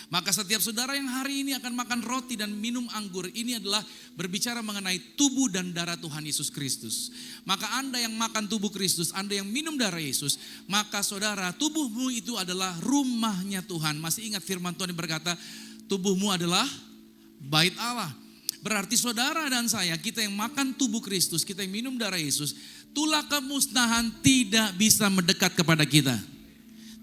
Maka setiap saudara yang hari ini akan makan roti dan minum anggur, ini adalah berbicara mengenai tubuh dan darah Tuhan Yesus Kristus. Maka Anda yang makan tubuh Kristus, Anda yang minum darah Yesus, maka saudara, tubuhmu itu adalah rumahnya Tuhan. Masih ingat firman Tuhan yang berkata, tubuhmu adalah bait Allah. Berarti saudara dan saya, kita yang makan tubuh Kristus, kita yang minum darah Yesus, tulah kemusnahan tidak bisa mendekat kepada kita.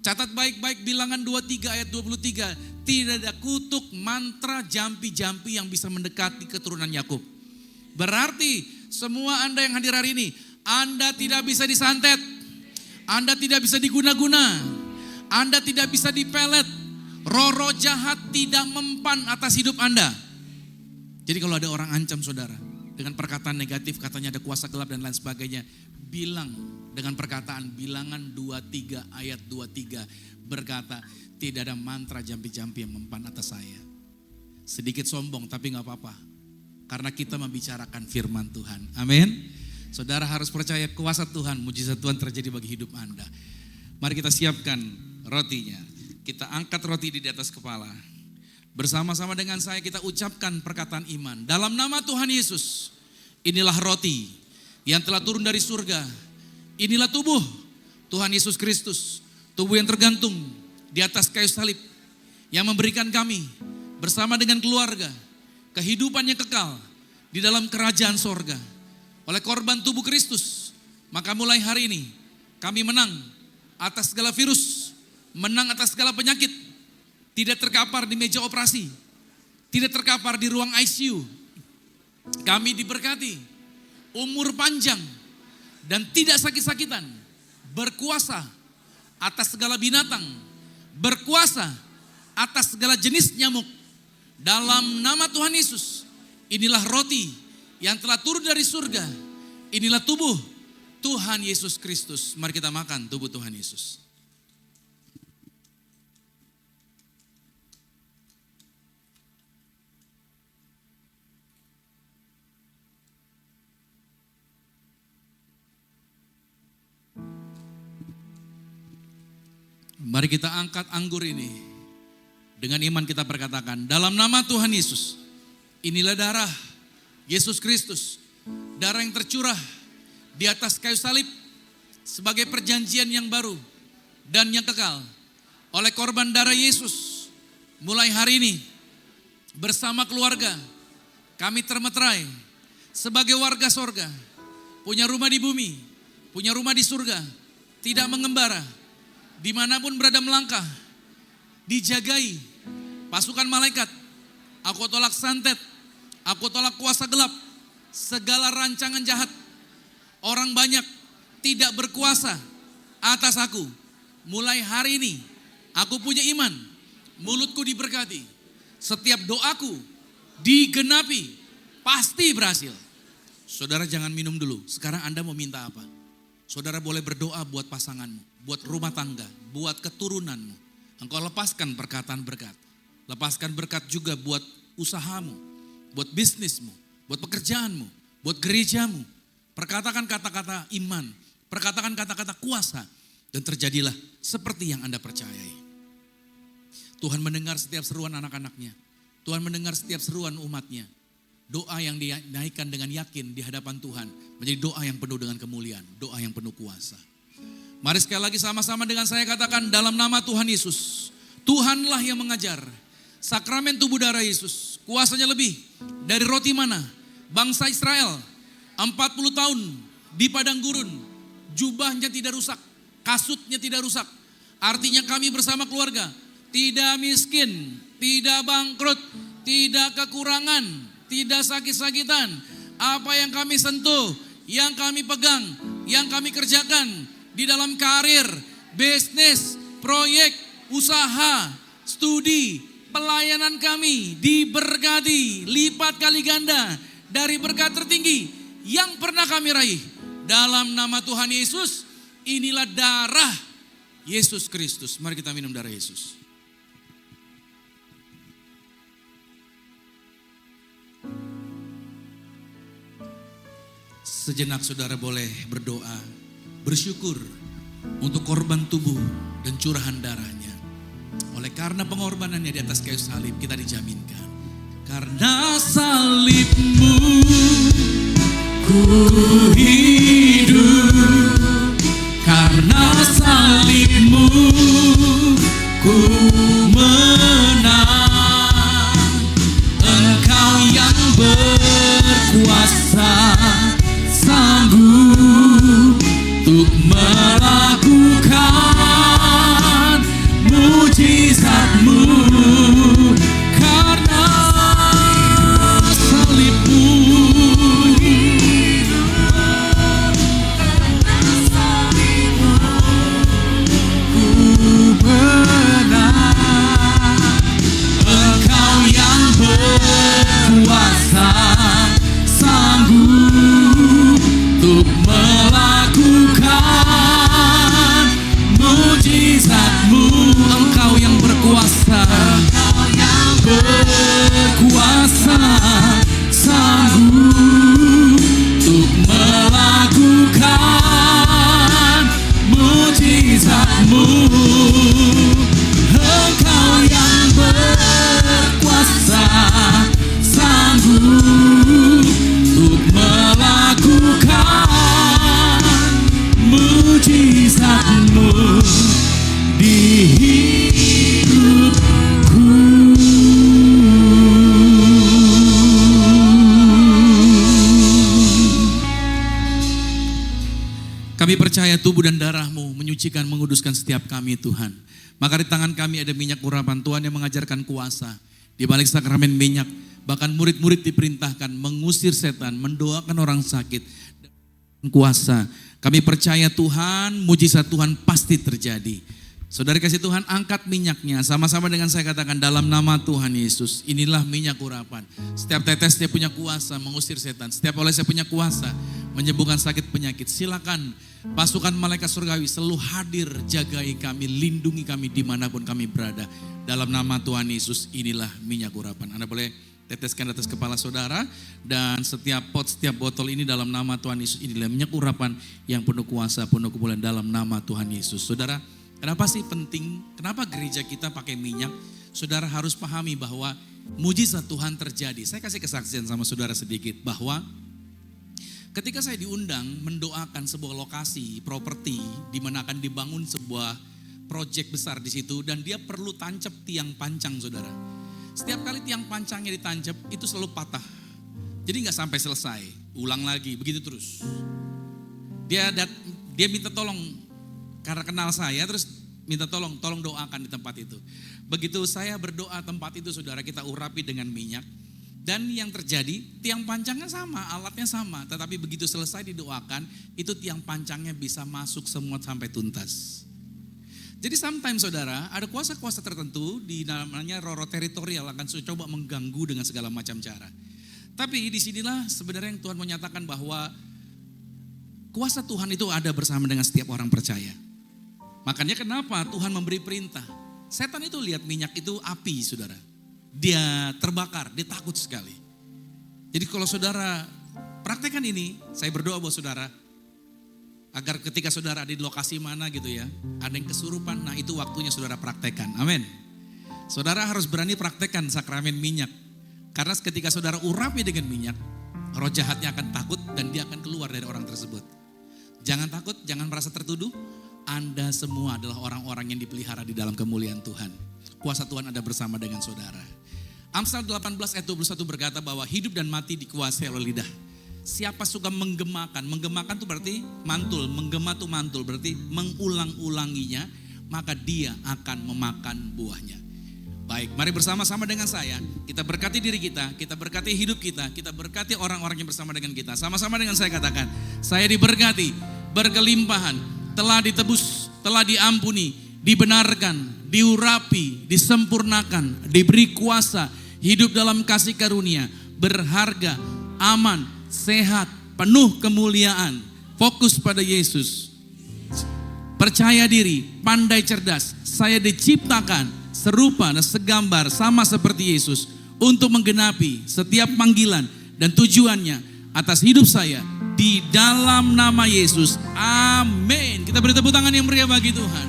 Catat baik-baik Bilangan 23 ayat 23. Tidak ada kutuk, mantra, jampi-jampi yang bisa mendekati keturunan Yakub. Berarti semua Anda yang hadir hari ini, Anda tidak bisa disantet. Anda tidak bisa diguna-guna. Anda tidak bisa dipelet. Roh-roh jahat tidak mempan atas hidup Anda. Jadi kalau ada orang ancam saudara dengan perkataan negatif, katanya ada kuasa gelap dan lain sebagainya, bilang dengan perkataan Bilangan 23 ayat 23 berkata, tidak ada mantra jampi-jampi yang mempan atas saya. Sedikit sombong tapi gak apa-apa, karena kita membicarakan firman Tuhan. Amin. Saudara harus percaya kuasa Tuhan, mujizat Tuhan terjadi bagi hidup Anda. Mari kita siapkan rotinya. Kita angkat roti di atas kepala. Bersama-sama dengan saya kita ucapkan perkataan iman. Dalam nama Tuhan Yesus, inilah roti yang telah turun dari surga. Inilah tubuh Tuhan Yesus Kristus. Tubuh yang tergantung di atas kayu salib. Yang memberikan kami bersama dengan keluarga kehidupan yang kekal di dalam kerajaan sorga. Oleh korban tubuh Kristus, maka mulai hari ini kami menang atas segala virus. Menang atas segala penyakit. Tidak terkapar di meja operasi. Tidak terkapar di ruang ICU. Kami diberkati, umur panjang, dan tidak sakit-sakitan, berkuasa atas segala binatang, berkuasa atas segala jenis nyamuk. Dalam nama Tuhan Yesus, inilah roti yang telah turun dari surga. Inilah tubuh Tuhan Yesus Kristus. Mari kita makan tubuh Tuhan Yesus. Mari kita angkat anggur ini. Dengan iman kita perkatakan, dalam nama Tuhan Yesus, inilah darah Yesus Kristus. Darah yang tercurah di atas kayu salib sebagai perjanjian yang baru dan yang kekal. Oleh korban darah Yesus, mulai hari ini bersama keluarga kami termeterai sebagai warga sorga. Punya rumah di bumi, punya rumah di surga. Tidak mengembara, dimanapun berada melangkah, dijagai pasukan malaikat. Aku tolak santet, aku tolak kuasa gelap, segala rancangan jahat. Orang banyak tidak berkuasa atas aku. Mulai hari ini aku punya iman, mulutku diberkati. Setiap doaku digenapi, pasti berhasil. Saudara jangan minum dulu, sekarang Anda mau minta apa? Saudara boleh berdoa buat pasanganmu, buat rumah tangga, buat keturunanmu. Engkau lepaskan perkataan berkat. Lepaskan berkat juga buat usahamu, buat bisnismu, buat pekerjaanmu, buat gerejamu. Perkatakan kata-kata iman, perkatakan kata-kata kuasa. Dan terjadilah seperti yang Anda percayai. Tuhan mendengar setiap seruan anak-anaknya. Tuhan mendengar setiap seruan umatnya. Doa yang dinaikkan dengan yakin di hadapan Tuhan menjadi doa yang penuh dengan kemuliaan, doa yang penuh kuasa. Mari sekali lagi sama-sama dengan saya katakan dalam nama Tuhan Yesus. Tuhanlah yang mengajar. Sakramen tubuh darah Yesus, kuasanya lebih dari roti mana? Bangsa Israel 40 tahun di padang gurun, jubahnya tidak rusak, kasutnya tidak rusak. Artinya kami bersama keluarga tidak miskin, tidak bangkrut, tidak kekurangan, tidak sakit-sakitan. Apa yang kami sentuh, yang kami pegang, yang kami kerjakan di dalam karir, bisnis, proyek, usaha, studi, pelayanan kami diberkati lipat kali ganda dari berkat tertinggi yang pernah kami raih. Dalam nama Tuhan Yesus, inilah darah Yesus Kristus. Mari kita minum darah Yesus. Sejenak saudara boleh berdoa, bersyukur untuk korban tubuh dan curahan darahnya. Oleh karena pengorbanannya di atas kayu salib kita dijaminkan. Karena salibmu ku hidup, karena salibmu ku menang. Engkau yang berkuasa, sanggup untuk melakukan mujizatmu. Karena salibmu ku menang. Engkau yang berkuasa, sanggup untuk melakukan mujizatmu. Engkau yang berkuasa, berkuasa, sanggup untuk melakukan mujizatmu. Engkau yang berkuasa, sanggup untuk melakukan mujizatmu di hidupku. Kami percaya tubuh dan darahmu menyucikan, menguduskan setiap kami Tuhan. Maka di tangan kami ada minyak urapan Tuhan yang mengajarkan kuasa. Di balik sakramen minyak, bahkan murid-murid diperintahkan mengusir setan, mendoakan orang sakit. Kuasa. Kami percaya Tuhan, mujizat Tuhan pasti terjadi. Saudara kasih Tuhan, angkat minyaknya. Sama-sama dengan saya katakan dalam nama Tuhan Yesus. Inilah minyak urapan. Setiap tetesnya punya kuasa mengusir setan. Setiap olesnya punya kuasa menyembuhkan sakit penyakit. Silakan pasukan malaikat surgawi selalu hadir, jagai kami, lindungi kami dimanapun kami berada. Dalam nama Tuhan Yesus, inilah minyak urapan. Anda boleh teteskan atas kepala saudara, dan setiap pot, setiap botol ini dalam nama Tuhan Yesus, inilah minyak urapan yang penuh kuasa, penuh kemuliaan dalam nama Tuhan Yesus. Saudara, Kenapa sih penting? Kenapa gereja kita pakai minyak? Saudara harus pahami bahwa mujizat Tuhan terjadi. Saya kasih kesaksian sama saudara sedikit bahwa ketika saya diundang mendoakan sebuah lokasi, properti di mana akan dibangun sebuah proyek besar di situ dan dia perlu tancap tiang pancang, saudara. Setiap kali tiang pancangnya ditancap itu selalu patah. Jadi nggak sampai selesai, ulang lagi, begitu terus. Dia minta tolong karena kenal saya, terus minta tolong doakan di tempat itu. Begitu saya berdoa tempat itu, saudara, kita urapi dengan minyak. Dan yang terjadi, tiang pancangnya sama, alatnya sama. Tetapi begitu selesai didoakan, itu tiang pancangnya bisa masuk semua sampai tuntas. Jadi sometimes, saudara, ada kuasa-kuasa tertentu di namanya roro teritorial akan coba mengganggu dengan segala macam cara. Tapi disinilah sebenarnya yang Tuhan menyatakan bahwa kuasa Tuhan itu ada bersama dengan setiap orang percaya. Makanya kenapa Tuhan memberi perintah. Setan itu lihat minyak itu api, saudara. Dia terbakar, dia takut sekali. Jadi kalau saudara praktekkan ini, saya berdoa buat saudara. Agar ketika saudara ada di lokasi mana gitu ya, ada yang kesurupan, nah itu waktunya saudara praktekkan. Amin. Saudara harus berani praktekkan sakramen minyak. Karena ketika saudara urapi dengan minyak, roh jahatnya akan takut dan dia akan keluar dari orang tersebut. Jangan takut, jangan merasa tertuduh. Anda semua adalah orang-orang yang dipelihara di dalam kemuliaan Tuhan. Kuasa Tuhan ada bersama dengan saudara. Amsal 18 ayat 21 berkata bahwa hidup dan mati dikuasai oleh lidah. Siapa suka menggemakan itu berarti mantul, menggema itu mantul, berarti mengulang-ulanginya, maka dia akan memakan buahnya. Baik, mari bersama-sama dengan saya, kita berkati diri kita berkati hidup kita berkati orang-orang yang bersama dengan kita. Sama-sama dengan saya katakan, saya diberkati, berkelimpahan, telah ditebus, telah diampuni, dibenarkan, diurapi, disempurnakan, diberi kuasa, hidup dalam kasih karunia, berharga, aman, sehat, penuh kemuliaan, fokus pada Yesus, percaya diri, pandai cerdas. Saya diciptakan serupa dan segambar sama seperti Yesus untuk menggenapi setiap panggilan dan tujuannya atas hidup saya di dalam nama Yesus. Amin. Kita beri tepuk tangan yang meriah bagi Tuhan.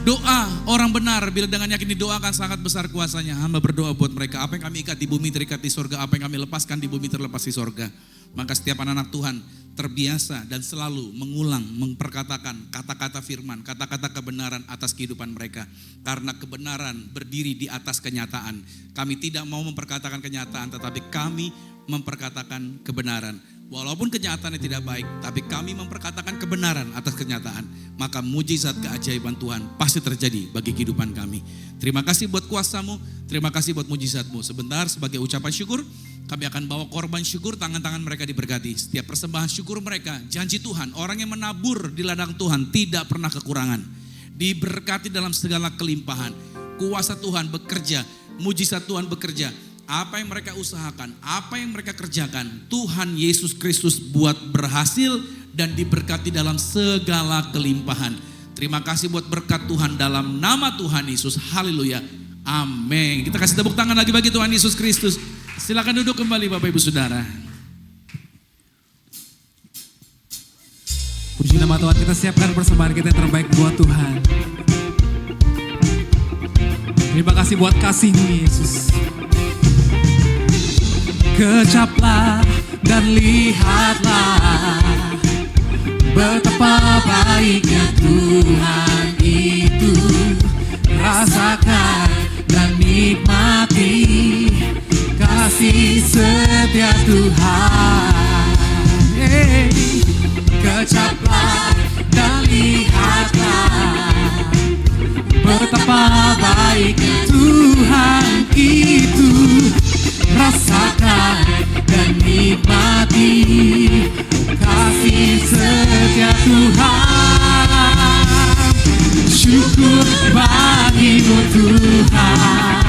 Doa orang benar bila dengan yakin didoakan sangat besar kuasanya. Hamba berdoa buat mereka. Apa yang kami ikat di bumi terikat di sorga. Apa yang kami lepaskan di bumi terlepas di sorga. Maka setiap anak-anak Tuhan terbiasa dan selalu mengulang, memperkatakan kata-kata firman, kata-kata kebenaran atas kehidupan mereka. Karena kebenaran berdiri di atas kenyataan. Kami tidak mau memperkatakan kenyataan, tetapi kami memperkatakan kebenaran. Walaupun kenyataannya tidak baik, tapi kami memperkatakan kebenaran atas kenyataan. Maka mujizat keajaiban Tuhan pasti terjadi bagi kehidupan kami. Terima kasih buat kuasa-Mu, terima kasih buat mujizat-Mu. Sebentar sebagai ucapan syukur, kami akan bawa korban syukur, tangan-tangan mereka diberkati. Setiap persembahan syukur mereka, janji Tuhan, orang yang menabur di ladang Tuhan tidak pernah kekurangan. Diberkati dalam segala kelimpahan. Kuasa Tuhan bekerja, mujizat Tuhan bekerja. Apa yang mereka usahakan, apa yang mereka kerjakan, Tuhan Yesus Kristus buat berhasil dan diberkati dalam segala kelimpahan. Terima kasih buat berkat Tuhan dalam nama Tuhan Yesus. Haleluya. Amin. Kita kasih tepuk tangan lagi bagi Tuhan Yesus Kristus. Silakan duduk kembali Bapak Ibu Saudara. Puji nama Tuhan, kita siapkan persembahan kita yang terbaik buat Tuhan. Terima kasih buat kasih-Mu Yesus. Kecaplah dan lihatlah betapa baiknya Tuhan itu. Rasakan dan nikmati kasih setia Tuhan. Kecaplah dan lihatlah betapa baiknya Tuhan itu. Rasakan dan nikmati kasih setia Tuhan. Syukur bagi-Mu Tuhan,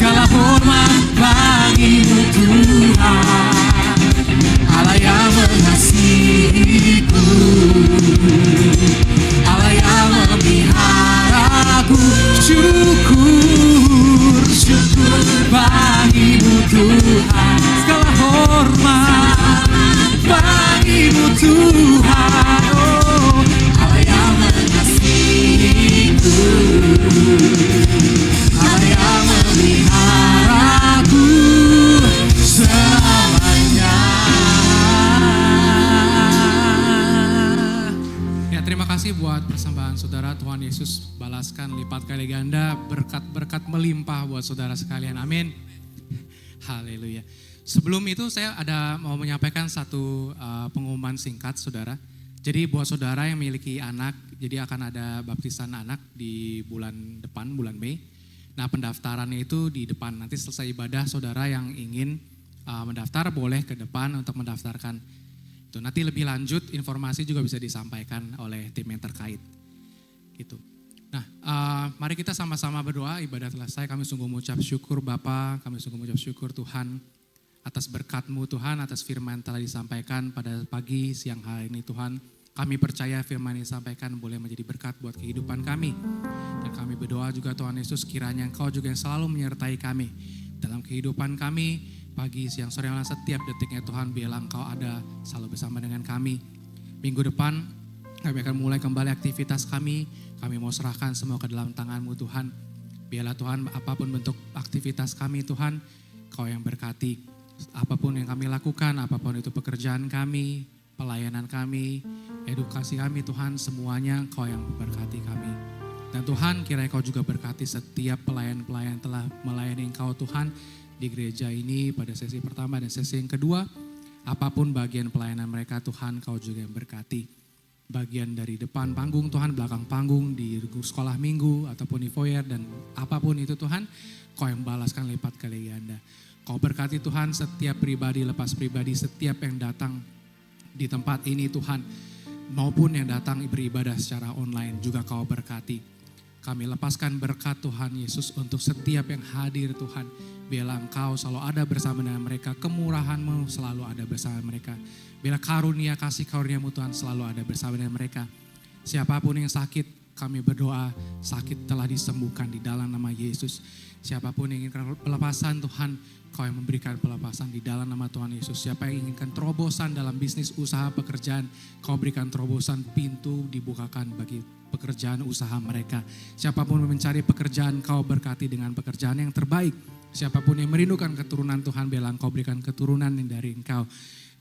segala hormat bagi-Mu Tuhan, Allah yang mengasihiku, Allah yang memeliharaku. Syukur bagi-Mu Tuhan, segala hormat bagi-Mu Tuhan. Oh, Allah yang mengasihi Allah yang memeliharaku selamanya. Ya, terima kasih buat persembahan saudara. Tuhan Yesus balaskan lipat kali ganda, berkat-berkat melimpah buat saudara sekalian. Amin. Haleluya. Sebelum itu saya mau menyampaikan satu pengumuman singkat saudara. Jadi buat saudara yang memiliki anak, jadi akan ada baptisan anak di bulan depan, bulan Mei. Nah, pendaftarannya itu di depan. Nanti selesai ibadah, saudara yang ingin mendaftar boleh ke depan untuk mendaftarkan. Itu nanti lebih lanjut informasi juga bisa disampaikan oleh tim yang terkait. Gitu. Nah, mari kita sama-sama berdoa. Ibadah selesai, kami sungguh mengucap syukur Bapa, kami sungguh mengucap syukur Tuhan atas berkat-Mu Tuhan, atas firman telah disampaikan pada pagi siang hari ini Tuhan. Kami percaya firman yang disampaikan boleh menjadi berkat buat kehidupan kami. Dan kami berdoa juga Tuhan Yesus, kiranya Engkau juga yang selalu menyertai kami dalam kehidupan kami, pagi, siang, sore, malam, setiap detiknya Tuhan, biarlah Engkau ada selalu bersama dengan kami. Minggu depan kami akan mulai kembali aktivitas kami mau serahkan semua ke dalam tangan-Mu Tuhan. Biarlah Tuhan apapun bentuk aktivitas kami Tuhan, Kau yang berkati. Apapun yang kami lakukan, apapun itu pekerjaan kami, pelayanan kami, edukasi kami Tuhan, semuanya Kau yang memberkati kami. Dan Tuhan, kiranya Kau juga berkati setiap pelayan-pelayan telah melayani Engkau Tuhan di gereja ini pada sesi pertama dan sesi yang kedua. Apapun bagian pelayanan mereka Tuhan, Kau juga yang berkati. Bagian dari depan panggung Tuhan, belakang panggung, di sekolah minggu ataupun di foyer dan apapun itu Tuhan, Kau yang balaskan lipat kali ganda. Kau berkati Tuhan setiap pribadi lepas pribadi, setiap yang datang di tempat ini Tuhan, maupun yang datang beribadah secara online juga Kau berkati. Kami lepaskan berkat Tuhan Yesus untuk setiap yang hadir Tuhan. Biarlah Engkau selalu ada bersama dengan mereka, kemurahan-Mu selalu ada bersama mereka. Biarlah karunia, kasih karunia-Mu Tuhan selalu ada bersama dengan mereka. Siapapun yang sakit, kami berdoa sakit telah disembuhkan di dalam nama Yesus. Siapapun yang inginkan pelepasan Tuhan, Kau yang memberikan pelepasan di dalam nama Tuhan Yesus. Siapa yang inginkan terobosan dalam bisnis, usaha, pekerjaan, Kau berikan terobosan, pintu dibukakan bagi pekerjaan usaha mereka. Siapapun yang mencari pekerjaan, Kau berkati dengan pekerjaan yang terbaik. Siapapun yang merindukan keturunan Tuhan, biarlah Engkau berikan keturunan yang dari Engkau.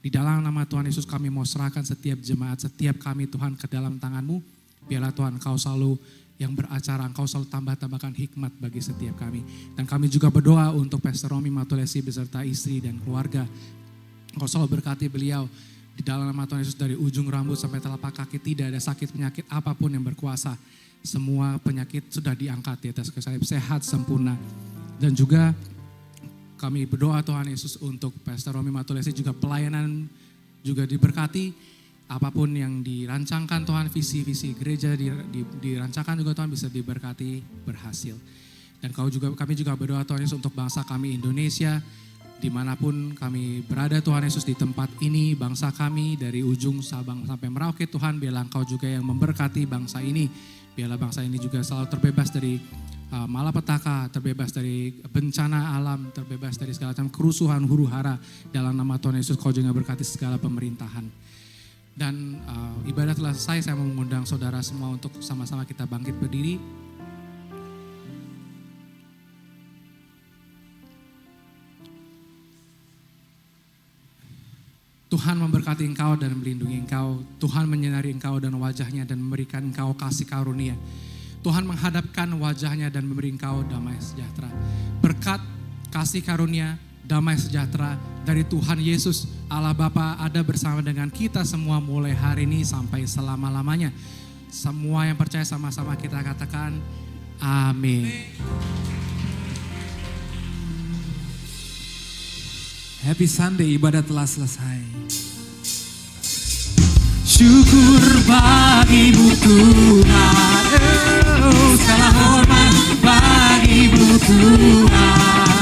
Di dalam nama Tuhan Yesus kami mau serahkan setiap jemaat, setiap kami Tuhan ke dalam tangan-Mu. Biarlah Tuhan Engkau selalu yang beracara, Engkau selalu tambahkan hikmat bagi setiap kami. Dan kami juga berdoa untuk Pastor Romi Matulesi beserta istri dan keluarga. Engkau selalu berkati beliau di dalam nama Tuhan Yesus, dari ujung rambut sampai telapak kaki, tidak ada sakit penyakit apapun yang berkuasa. Semua penyakit sudah diangkat di atas kaki, sehat sempurna. Dan juga kami berdoa Tuhan Yesus untuk Pastor Romi Matulesi juga pelayanan juga diberkati. Apapun yang dirancangkan Tuhan, visi-visi gereja dirancangkan juga Tuhan bisa diberkati, berhasil. Dan kami juga berdoa Tuhan Yesus untuk bangsa kami Indonesia, dimanapun kami berada Tuhan Yesus di tempat ini, bangsa kami dari ujung Sabang sampai Merauke Tuhan, biarlah Engkau juga yang memberkati bangsa ini. Biarlah bangsa ini juga selalu terbebas dari malapetaka, terbebas dari bencana alam, terbebas dari segala macam kerusuhan, huru-hara. Dalam nama Tuhan Yesus Kau juga berkati segala pemerintahan. Dan ibadah telah selesai, saya mau mengundang saudara semua untuk sama-sama kita bangkit berdiri. Tuhan memberkati engkau dan melindungi engkau. Tuhan menyinari engkau dan wajahnya dan memberikan engkau kasih karunia. Tuhan menghadapkan wajahnya dan memberi engkau damai sejahtera. Berkat, kasih karunia, damai sejahtera dari Tuhan Yesus Allah Bapa ada bersama dengan kita semua mulai hari ini sampai selama-lamanya. Semua yang percaya sama-sama kita katakan amin. Happy Sunday, ibadah telah selesai. Syukur bagi-Mu Tuhan, segala hormat bagi-Mu Tuhan.